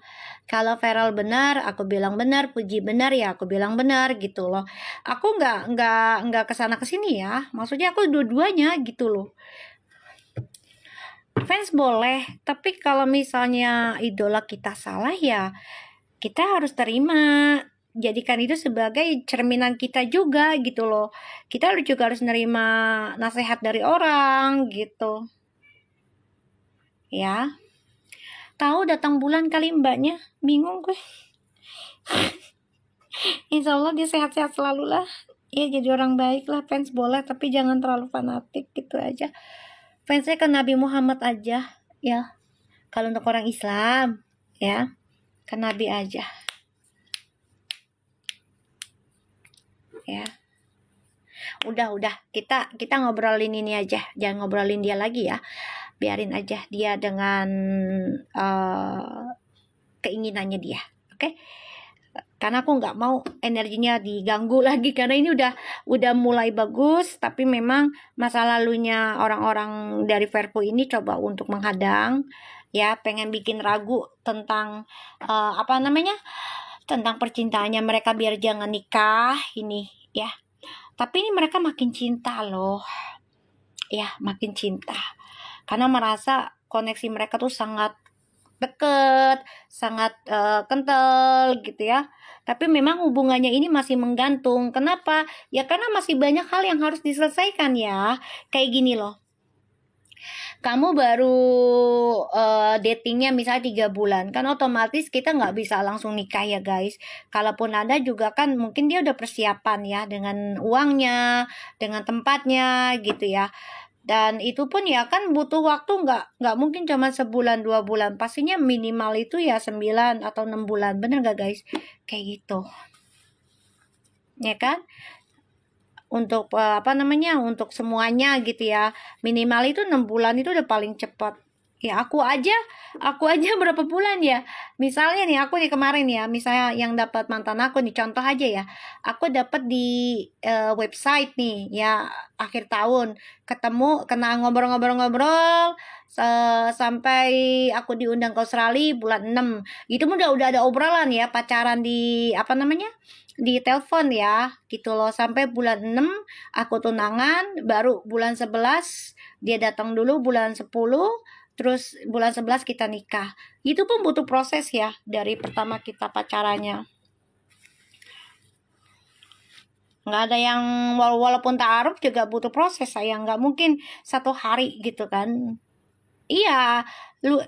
Kalau Feral benar, aku bilang benar. Puji benar ya, aku bilang benar gitu loh. Aku nggak kesana kesini ya. Maksudnya aku dua-duanya gitu loh. Fans boleh, tapi kalau misalnya idola kita salah ya, kita harus terima. Jadikan itu sebagai cerminan kita juga gitu loh. Kita juga harus nerima nasihat dari orang gitu. Ya. Tahu datang bulan kali mbaknya, bingung gue. Insya Allah dia sehat-sehat selalu lah. Ya jadi orang baik lah, fans boleh tapi jangan terlalu fanatik gitu aja. Fansnya ke Nabi Muhammad aja ya. Kalau untuk orang Islam ya, ke Nabi aja ya. Udah kita ngobrolin ini aja, jangan ngobrolin dia lagi ya. Biarin aja dia dengan keinginannya dia, oke? Karena aku nggak mau energinya diganggu lagi, karena ini udah mulai bagus, tapi memang masa lalunya orang-orang dari Verpo ini coba untuk menghadang ya, pengen bikin ragu tentang apa namanya, tentang percintaannya mereka biar jangan nikah ini ya. Tapi ini mereka makin cinta loh ya, makin cinta karena merasa koneksi mereka tuh sangat deket, sangat kental gitu ya. Tapi memang hubungannya ini masih menggantung. Kenapa? Ya karena masih banyak hal yang harus diselesaikan ya. Kayak gini loh. Kamu baru datingnya misalnya 3 bulan, kan otomatis kita nggak bisa langsung nikah ya guys. Kalaupun ada juga kan mungkin dia udah persiapan ya dengan uangnya, dengan tempatnya gitu ya. Dan itu pun ya kan butuh waktu, nggak mungkin cuma sebulan 2 bulan, pastinya minimal itu ya 9 atau 6 bulan, bener nggak guys? Kayak gitu ya kan, untuk apa namanya, untuk semuanya gitu ya, minimal itu 6 bulan itu udah paling cepat Ya aku aja berapa bulan ya. Misalnya nih aku nih kemarin ya, misalnya yang dapat mantan aku nih contoh aja ya. Aku dapat di website nih ya akhir tahun ketemu kena ngobrol-ngobrol-ngobrol sampai aku diundang ke Australia bulan 6. Itu udah ada obrolan ya pacaran di apa namanya? Di telepon ya gitu loh sampai bulan 6 aku tunangan baru bulan 11 dia datang dulu bulan 10 terus bulan 11 kita nikah. Itu pun butuh proses ya dari pertama kita pacarannya. Nggak ada yang walaupun ta'aruf juga butuh proses sayang. Nggak mungkin 1 hari gitu kan. Iya,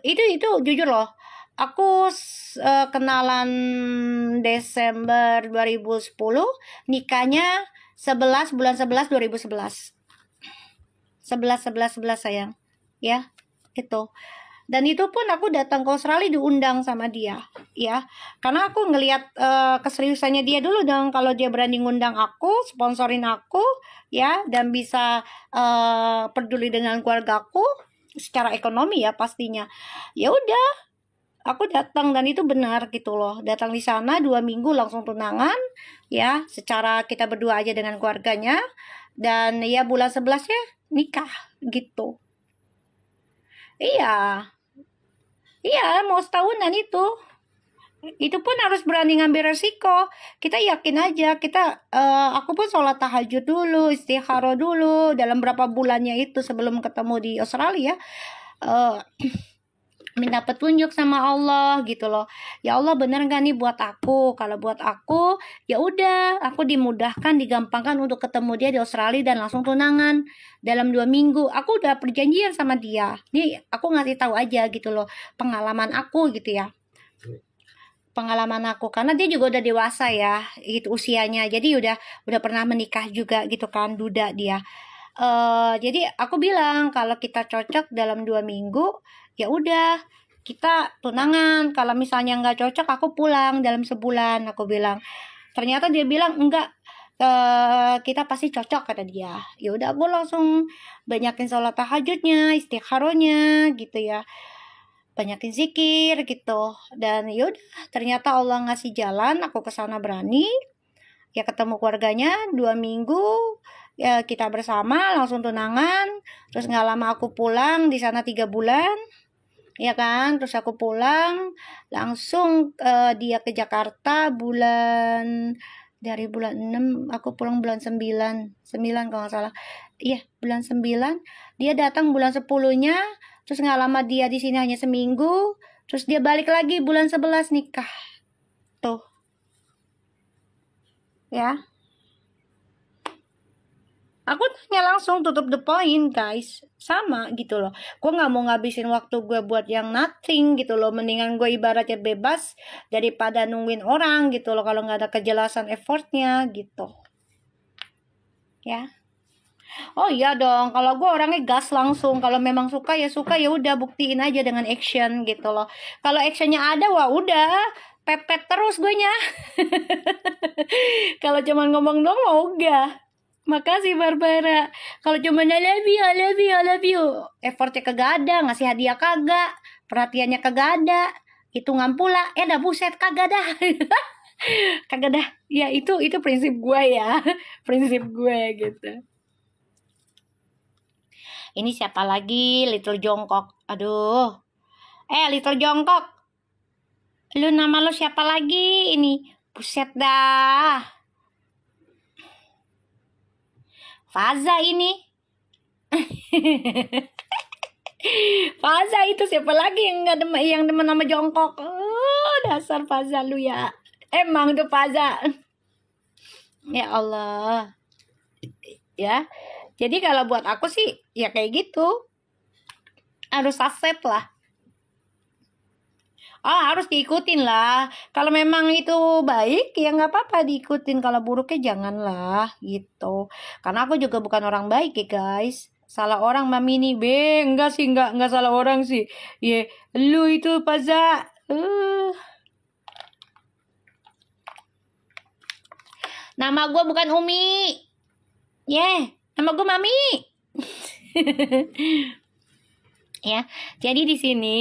itu jujur loh. Aku kenalan Desember 2010, nikahnya 11 bulan 11 2011. 11 sayang. Ya, itu. Dan itu pun aku datang ke Australia diundang sama dia, ya. Karena aku ngelihat keseriusannya dia dulu dong. Kalau dia berani ngundang aku, sponsorin aku, ya, dan bisa peduli dengan keluargaku secara ekonomi ya pastinya. Ya udah, aku datang dan itu benar gitu loh. Datang di sana 2 minggu langsung tunangan, ya. Secara kita berdua aja dengan keluarganya. Dan ya bulan 11 ya nikah gitu. Iya. Iya, mau setahunan itu. Itu pun harus berani ngambil resiko. Kita yakin aja, aku pun sholat tahajud dulu, istikharah dulu, dalam berapa bulannya itu sebelum ketemu di Australia. Uh, minta petunjuk sama Allah gitu loh. Ya Allah bener gak nih buat aku? Kalau buat aku, ya udah, aku dimudahkan, digampangkan untuk ketemu dia di Australia dan langsung tunangan dalam 2 minggu. Aku udah perjanjian sama dia. Nih aku ngasih tahu aja gitu loh, pengalaman aku gitu ya. Pengalaman aku karena dia juga udah dewasa ya, itu usianya. Jadi udah pernah menikah juga gitu kan, duda dia. Jadi aku bilang kalau kita cocok dalam 2 minggu ya udah kita tunangan, kalau misalnya nggak cocok aku pulang dalam sebulan, aku bilang. Ternyata dia bilang enggak, kita pasti cocok kata dia. Ya udah aku langsung banyakin sholat tahajudnya, istikharahnya gitu ya, banyakin zikir gitu. Dan yaudah ternyata Allah ngasih jalan, aku kesana berani ya, ketemu keluarganya 2 minggu ya, kita bersama langsung tunangan. Terus nggak lama aku pulang, di sana 3 bulan ya kan. Terus aku pulang langsung dia ke Jakarta dari bulan 6 aku pulang bulan 9 kalau nggak salah. Iya bulan 9 dia datang bulan 10-nya. Terus nggak lama dia di sini hanya seminggu. Terus dia balik lagi bulan 11 nikah tuh ya. Aku tanya langsung, tutup the point guys, sama gitu loh. Gue nggak mau ngabisin waktu gue buat yang nothing gitu loh. Mendingan gue ibaratnya bebas daripada nungguin orang gitu loh kalau nggak ada kejelasan effortnya gitu ya. Oh iya dong, kalau gue orangnya gas langsung. Kalau memang suka ya udah buktiin aja dengan action gitu loh. Kalau actionnya ada wah udah pepet terus gue nya. Kalau cuman ngomong dong mau enggak. Makasih Barbara. Kalau cuma I love you, I love you, I love you, effortnya kagak ada, ngasih hadiah kagak, perhatiannya kagak ada, hitungan pula, dah buset kagak dah. Kagak dah. Ya itu prinsip gue ya. Prinsip gue gitu. Ini siapa lagi? Little Jongkok. Aduh. Little Jongkok. Lu nama lu siapa lagi? Ini buset dah. Faza ini. Faza itu siapa lagi yang nggak demen, yang demen nama Jongkok? Dasar Faza lu ya. Emang tuh Faza. Ya Allah. Ya. Jadi kalau buat aku sih ya kayak gitu. Harus accept lah. Harus diikutin lah. Kalau memang itu baik ya nggak apa-apa diikutin. Kalau buruknya janganlah gitu. Karena aku juga bukan orang baik ya guys. Salah orang mami nih enggak sih, enggak salah orang sih. Lu itu Paza. Nama gue bukan Umi. Nama gue Mami. ya. Jadi di sini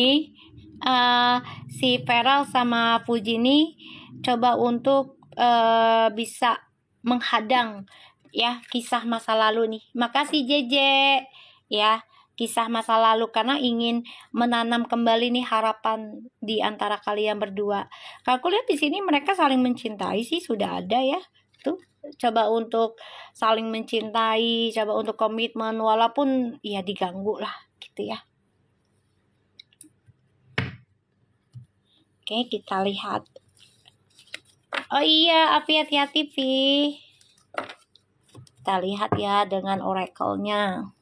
si Feral sama Fuji ini coba untuk bisa menghadang ya kisah masa lalu nih. Makasih Jeje ya, kisah masa lalu, karena ingin menanam kembali nih harapan di antara kalian berdua. Kalau aku lihat di sini mereka saling mencintai sih, sudah ada ya. Tuh, coba untuk saling mencintai, coba untuk komitmen walaupun ya diganggu lah gitu ya. Oke, kita lihat. Oh iya, Afi hati-hati, Vi. Kita lihat ya dengan oracle-nya.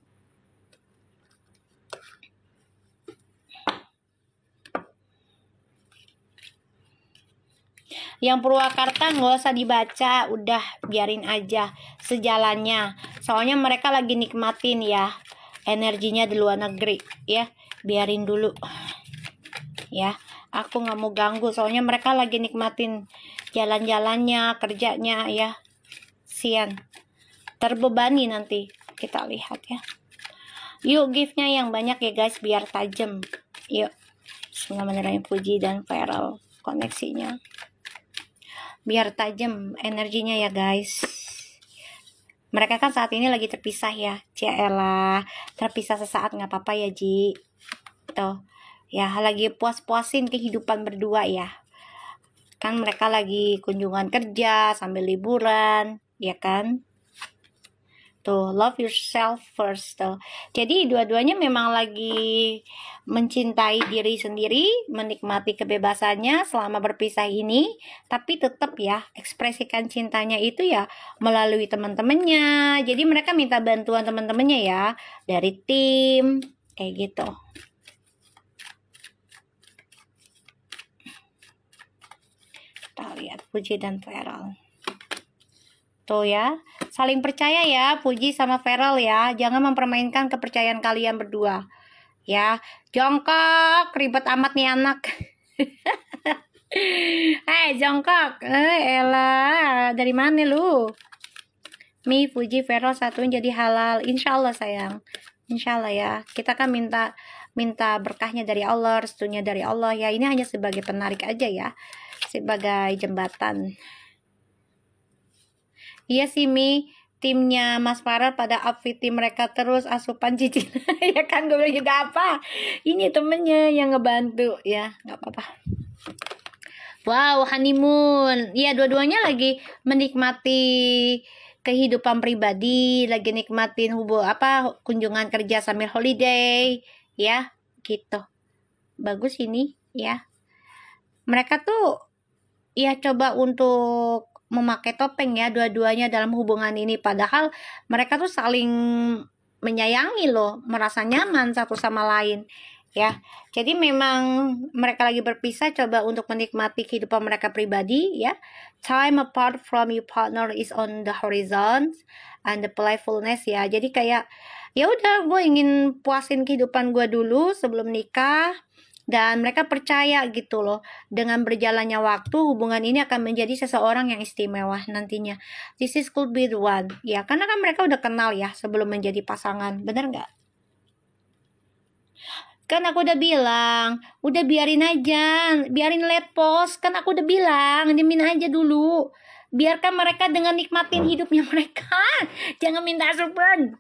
Yang Purwakarta nggak usah dibaca, udah biarin aja sejalannya. Soalnya mereka lagi nikmatin ya energinya di luar negeri ya, biarin dulu ya. Aku nggak mau ganggu, soalnya mereka lagi nikmatin jalan-jalannya, kerjanya ya. Sian, terbebani nanti. Kita lihat ya. Yuk gift-nya yang banyak ya guys, biar tajam. Yuk. Bismillahirrahmanirrahim. Puji dan Feral koneksinya. Biar tajam energinya ya guys. Mereka kan saat ini lagi terpisah ya. Cialah, terpisah sesaat nggak apa-apa ya Ji. Tuh. Ya, lagi puas-puasin kehidupan berdua ya. Kan mereka lagi kunjungan kerja sambil liburan, ya kan? Tuh, love yourself first tuh. Jadi dua-duanya memang lagi mencintai diri sendiri, menikmati kebebasannya selama berpisah ini, tapi tetap ya ekspresikan cintanya itu ya melalui teman-temannya. Jadi mereka minta bantuan teman-temannya ya dari tim kayak gitu. Kita lihat Puji dan Feral. Tuh ya, saling percaya ya Puji sama Feral ya. Jangan mempermainkan kepercayaan kalian berdua. Ya, jongkok, ribet amat nih anak. Jongkok. Elah, dari mana lu? Mi, Fuji, Feral satuin jadi halal. Insya Allah sayang. Insya Allah ya. Kita kan minta berkahnya dari Allah, restunya dari Allah ya. Ini hanya sebagai penarik aja ya. Sebagai jembatan. Iya sih Mi, timnya Mas Farel pada upfit tim mereka terus asupan cicil. Ya kan gue bilang juga apa? Ini temennya yang ngebantu ya, nggak apa-apa. Wow, honeymoon. Iya, dua-duanya lagi menikmati kehidupan pribadi, lagi nikmatin kunjungan kerja sambil holiday, ya, gitu. Bagus ini, ya. Mereka tuh ya coba untuk memakai topeng ya dua-duanya dalam hubungan ini, padahal mereka tuh saling menyayangi loh, merasa nyaman satu sama lain ya. Jadi memang mereka lagi berpisah, coba untuk menikmati kehidupan mereka pribadi ya. Time apart from your partner is on the horizon and the playfulness ya. Jadi kayak ya udah, gue ingin puasin kehidupan gue dulu sebelum nikah. Dan mereka percaya gitu loh, dengan berjalannya waktu hubungan ini akan menjadi seseorang yang istimewa nantinya. This is could be the one. Ya, karena kan mereka udah kenal ya sebelum menjadi pasangan. Bener nggak? Kan aku udah bilang, udah biarin aja, biarin lepos. Kan aku udah bilang, diemin aja dulu. Biarkan mereka dengan nikmatin hidupnya mereka. Jangan minta asupan.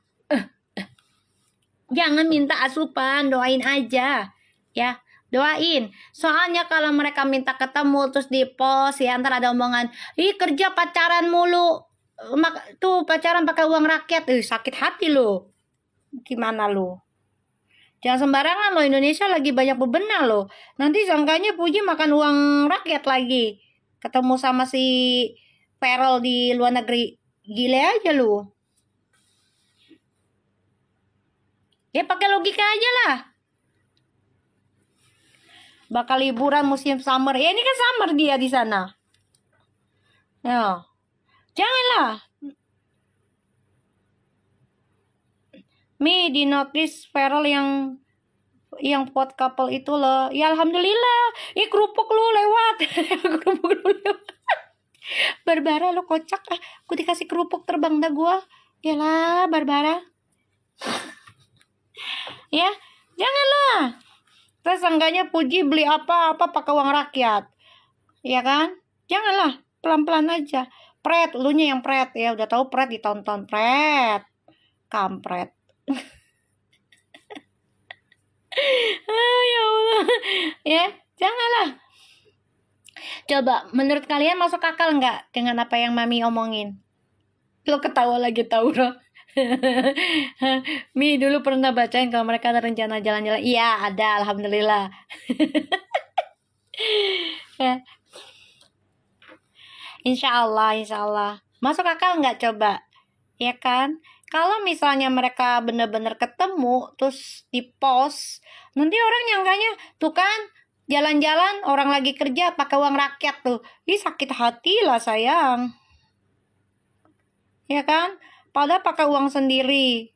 Jangan minta asupan, doain aja. Ya, doain. Soalnya kalau mereka minta ketemu terus di post ya, ntar ada omongan, ih kerja pacaran mulu, tuh pacaran pakai uang rakyat, sakit hati lo. Gimana lo? Jangan sembarangan lo, Indonesia lagi banyak bebenah lo. Nanti sangkanya Puji makan uang rakyat lagi. Ketemu sama si Feral di luar negeri, gile aja lo. Ya pakai logika aja lah. Bakal liburan musim summer. Ya ini kan summer dia di sana. Ya. Janganlah. Mi di notice Feral yang pot couple itu loh. Ya alhamdulillah. Kerupuk lu lewat. Kerupuk lu lewat. Barbara lu kocak. Aku dikasih kerupuk terbang dah gua. Yalah Barbara. Ya. Janganlah. Terus seenggaknya Puji beli apa-apa pakai uang rakyat. Ya kan? Janganlah, pelan-pelan aja. Pret, elunya yang pret ya, udah tahu pret ditonton pret. Kampret. Ya Allah. Ya, janganlah. Coba, menurut kalian masuk akal nggak dengan apa yang Mami omongin? Lo ketawa lagi Taura. Mi dulu pernah bacain kalau mereka ada rencana jalan-jalan. Iya, ada, alhamdulillah. Ya. Insya Allah. Masuk akal nggak coba? Ya kan? Kalau misalnya mereka benar-benar ketemu, terus di post, nanti orang nyangkanya, tuh kan, jalan-jalan orang lagi kerja pakai uang rakyat tuh. Ih, sakit hati lah sayang. Ya kan? Padahal pakai uang sendiri.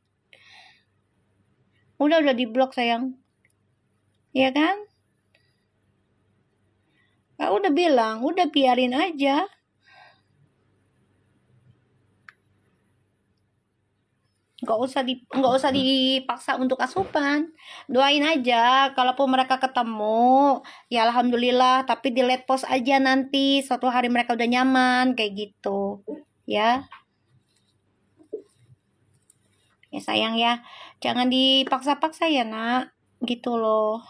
Udah diblok sayang. Ya kan? Udah bilang, udah biarin aja. Nggak usah dipaksa untuk asupan. Doain aja kalaupun mereka ketemu, ya alhamdulillah, tapi delete post aja nanti suatu hari mereka udah nyaman kayak gitu. Ya. Ya sayang ya. Jangan dipaksa-paksa ya, Nak. Gitu loh.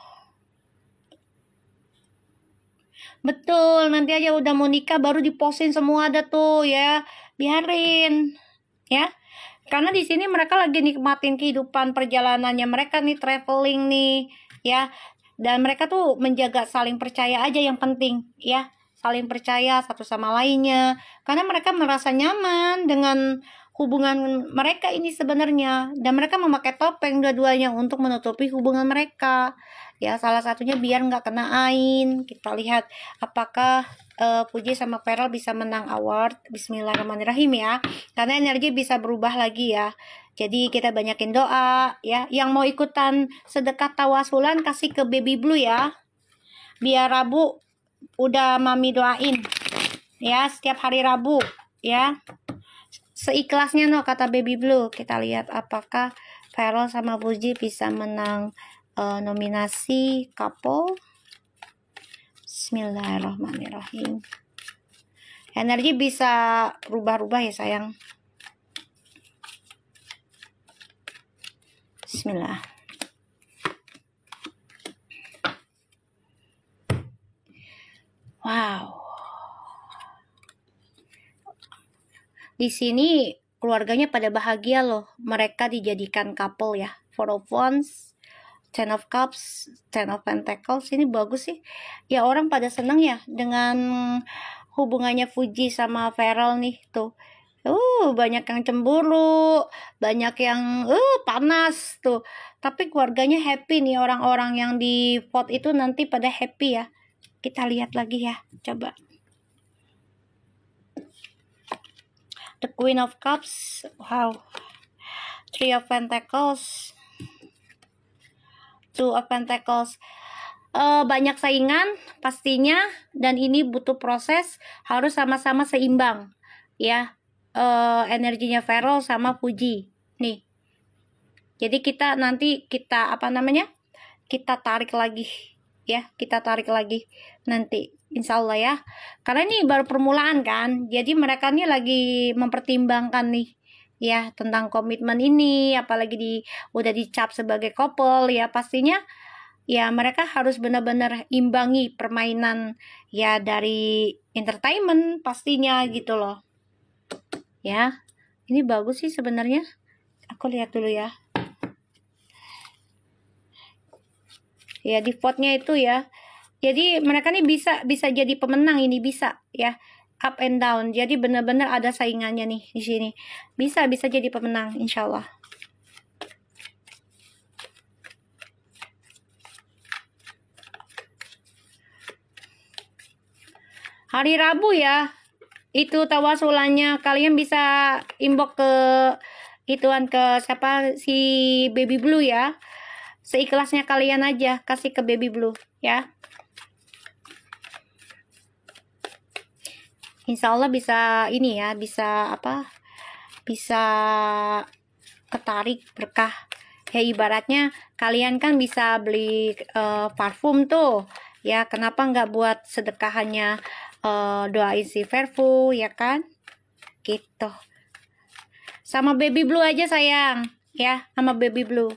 Betul, nanti aja udah mau nikah baru dipostin semua ada tuh ya. Biarin. Ya. Karena di sini mereka lagi nikmatin kehidupan perjalanannya mereka nih, traveling nih, ya. Dan mereka tuh menjaga saling percaya aja yang penting, ya. Saling percaya satu sama lainnya. Karena mereka merasa nyaman dengan hubungan mereka ini sebenarnya. Dan mereka memakai topeng dua-duanya untuk menutupi hubungan mereka. Ya, salah satunya biar nggak kena ain. Kita lihat apakah Puji sama Feral bisa menang award. Bismillahirrahmanirrahim ya. Karena energi bisa berubah lagi ya. Jadi kita banyakin doa ya. Yang mau ikutan sedekah tawasulan kasih ke Baby Blue ya. Biar Rabu udah Mami doain. Ya, setiap hari Rabu ya. Seikhlasnya no kata Baby Blue. Kita lihat apakah Feral sama Puji bisa menang nominasi couple. Bismillahirrahmanirrahim. Energi bisa rubah-rubah ya sayang. Bismillah. Wow. Di sini keluarganya pada bahagia loh. Mereka dijadikan couple ya. Four of Wands, Ten of Cups, Ten of Pentacles. Ini bagus sih. Ya orang pada seneng ya dengan hubungannya Puji sama Feral nih tuh. Banyak yang cemburu, banyak yang panas tuh. Tapi keluarganya happy nih, orang-orang yang di vote itu nanti pada happy ya. Kita lihat lagi ya, coba. The Queen of Cups, wow. Three of Pentacles, Two of Pentacles. Banyak saingan pastinya, dan ini butuh proses, harus sama-sama seimbang ya. Energinya Feral sama Puji nih. Jadi kita nanti kita tarik lagi ya, kita tarik lagi nanti insya Allah ya. Karena ini baru permulaan kan, jadi mereka nih lagi mempertimbangkan nih ya tentang komitmen ini, apalagi udah dicap sebagai couple ya, pastinya ya mereka harus benar-benar imbangi permainan ya dari entertainment pastinya gitu loh. Ya, ini bagus sih sebenarnya. Aku lihat dulu ya. Ya di vote-nya itu ya. Jadi mereka nih bisa jadi pemenang, ini bisa ya. Up and down. Jadi benar-benar ada saingannya nih di sini. Bisa jadi pemenang insyaallah. Hari Rabu ya. Itu tawasulannya, kalian bisa inbox ke ke siapa, si Baby Blue ya. Seikhlasnya kalian aja kasih ke Baby Blue ya. Insya Allah bisa ini ya, bisa ketarik berkah Ya ibaratnya kalian kan bisa beli parfum tuh. Ya kenapa nggak buat sedekahannya doain si Verfu ya kan? Gitu. Sama baby blue aja sayang. Ya sama baby blue.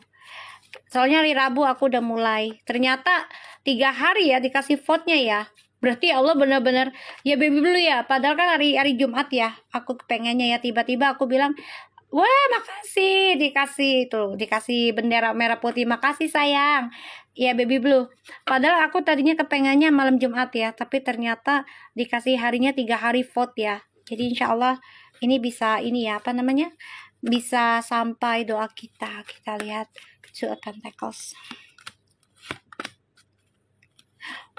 Soalnya hari Rabu aku udah mulai. Ternyata 3 hari ya dikasih vote-nya ya. Berarti Allah benar-benar ya baby blue ya. Padahal kan hari Jumat ya. Aku pengennya ya tiba-tiba aku bilang, wah makasih dikasih bendera merah putih, makasih sayang. Ya baby blue. Padahal aku tadinya kepengennya malam Jumat ya. Tapi ternyata dikasih harinya 3 hari vote ya. Jadi insya Allah ini bisa ini ya apa namanya? Bisa sampai doa kita. Kita lihat Two of Pentacles.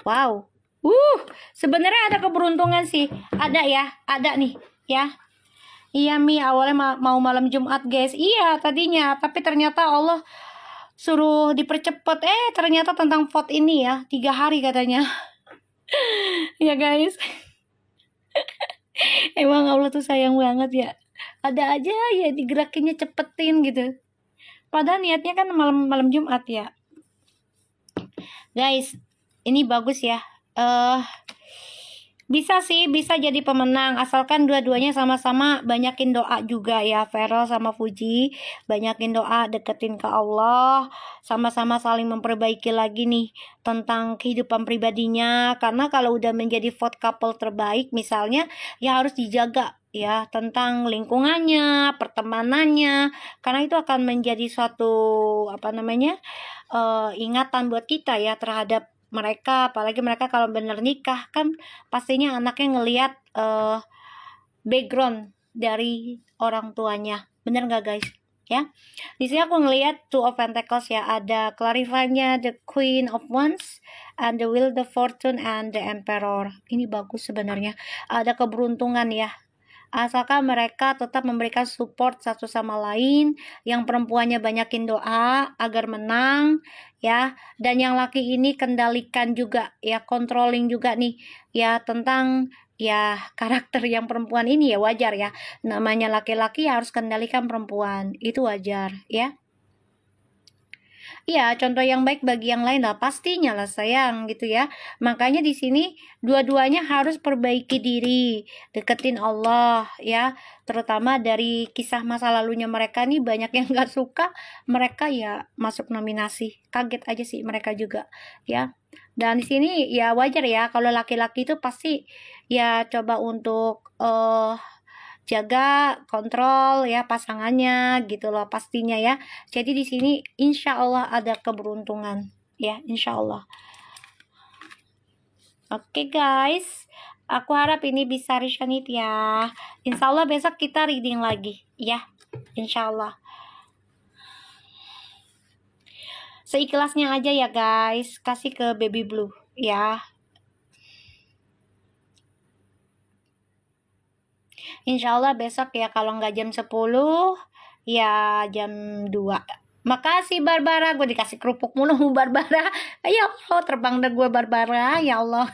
Wow. Sebenarnya ada keberuntungan sih. Ada ya, ada nih ya. Iya Mi, awalnya mau malam Jumat guys. Iya tadinya, tapi ternyata Allah suruh dipercepat. Ternyata tentang vote ini ya, 3 hari katanya. Ya guys. Emang Allah tuh sayang banget ya. Ada aja ya digerakinnya cepetin gitu. Padahal niatnya kan malam Jumat ya. Guys, ini bagus ya. Bisa sih, bisa jadi pemenang asalkan dua-duanya sama-sama banyakin doa juga ya. Vero sama Fuji banyakin doa, deketin ke Allah, sama-sama saling memperbaiki lagi nih tentang kehidupan pribadinya. Karena kalau udah menjadi vote couple terbaik misalnya, ya harus dijaga ya tentang lingkungannya, pertemanannya, karena itu akan menjadi suatu apa namanya ingatan buat kita ya terhadap mereka. Apalagi mereka kalau bener nikah kan pastinya anaknya ngelihat background dari orang tuanya, bener nggak guys ya. Di sini aku ngelihat Two of Pentacles ya, ada clarify-nya the Queen of Wands and the Wheel, the Fortune and the Emperor. Ini bagus sebenarnya, ada keberuntungan ya. Asalkan mereka tetap memberikan support satu sama lain, yang perempuannya banyakin doa agar menang ya, dan yang laki ini kendalikan juga ya, controlling juga nih ya tentang ya karakter yang perempuan ini ya. Wajar ya, namanya laki-laki harus kendalikan perempuan, itu wajar ya. Iya, contoh yang baik bagi yang lain lah, pastinya lah sayang gitu ya. Makanya di sini dua-duanya harus perbaiki diri, deketin Allah ya. Terutama dari kisah masa lalunya mereka nih, banyak yang gak suka, mereka ya masuk nominasi. Kaget aja sih mereka juga ya. Dan di sini ya wajar ya, kalau laki-laki itu pasti ya coba untuk jaga kontrol ya pasangannya gitu loh pastinya ya. Jadi di sini insya Allah ada keberuntungan ya, insya Allah. Oke guys, aku harap ini bisa resonate ya. Insya Allah besok kita reading lagi ya, insya Allah. Seikhlasnya aja ya guys, kasih ke baby blue ya. Insya Allah besok ya, kalau nggak jam 10 ya jam 2. Makasih Barbara, gue dikasih kerupuk mulu Barbara. Ya Allah, terbang deh gue Barbara, ya Allah.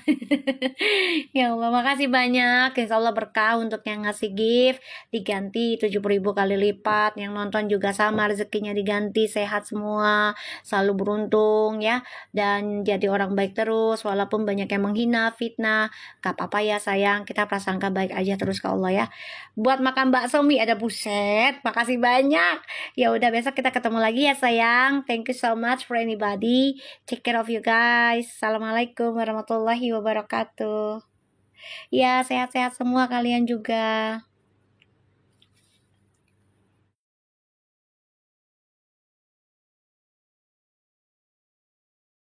Ya Allah, makasih banyak. Insya Allah berkah untuk yang ngasih gift, diganti 70.000 kali lipat. Yang nonton juga sama, rezekinya diganti, sehat semua, selalu beruntung ya. Dan jadi orang baik terus, walaupun banyak yang menghina, fitnah. Gak apa-apa ya sayang, kita prasangka baik aja terus ke Allah ya. Buat makan bakso mie ada, buset, makasih banyak. Ya udah, besok kita ketemu lagi ya sayang. Thank you so much for anybody. Take care of you guys. Assalamualaikum warahmatullahi wabarakatuh. Ya, sehat-sehat semua kalian juga.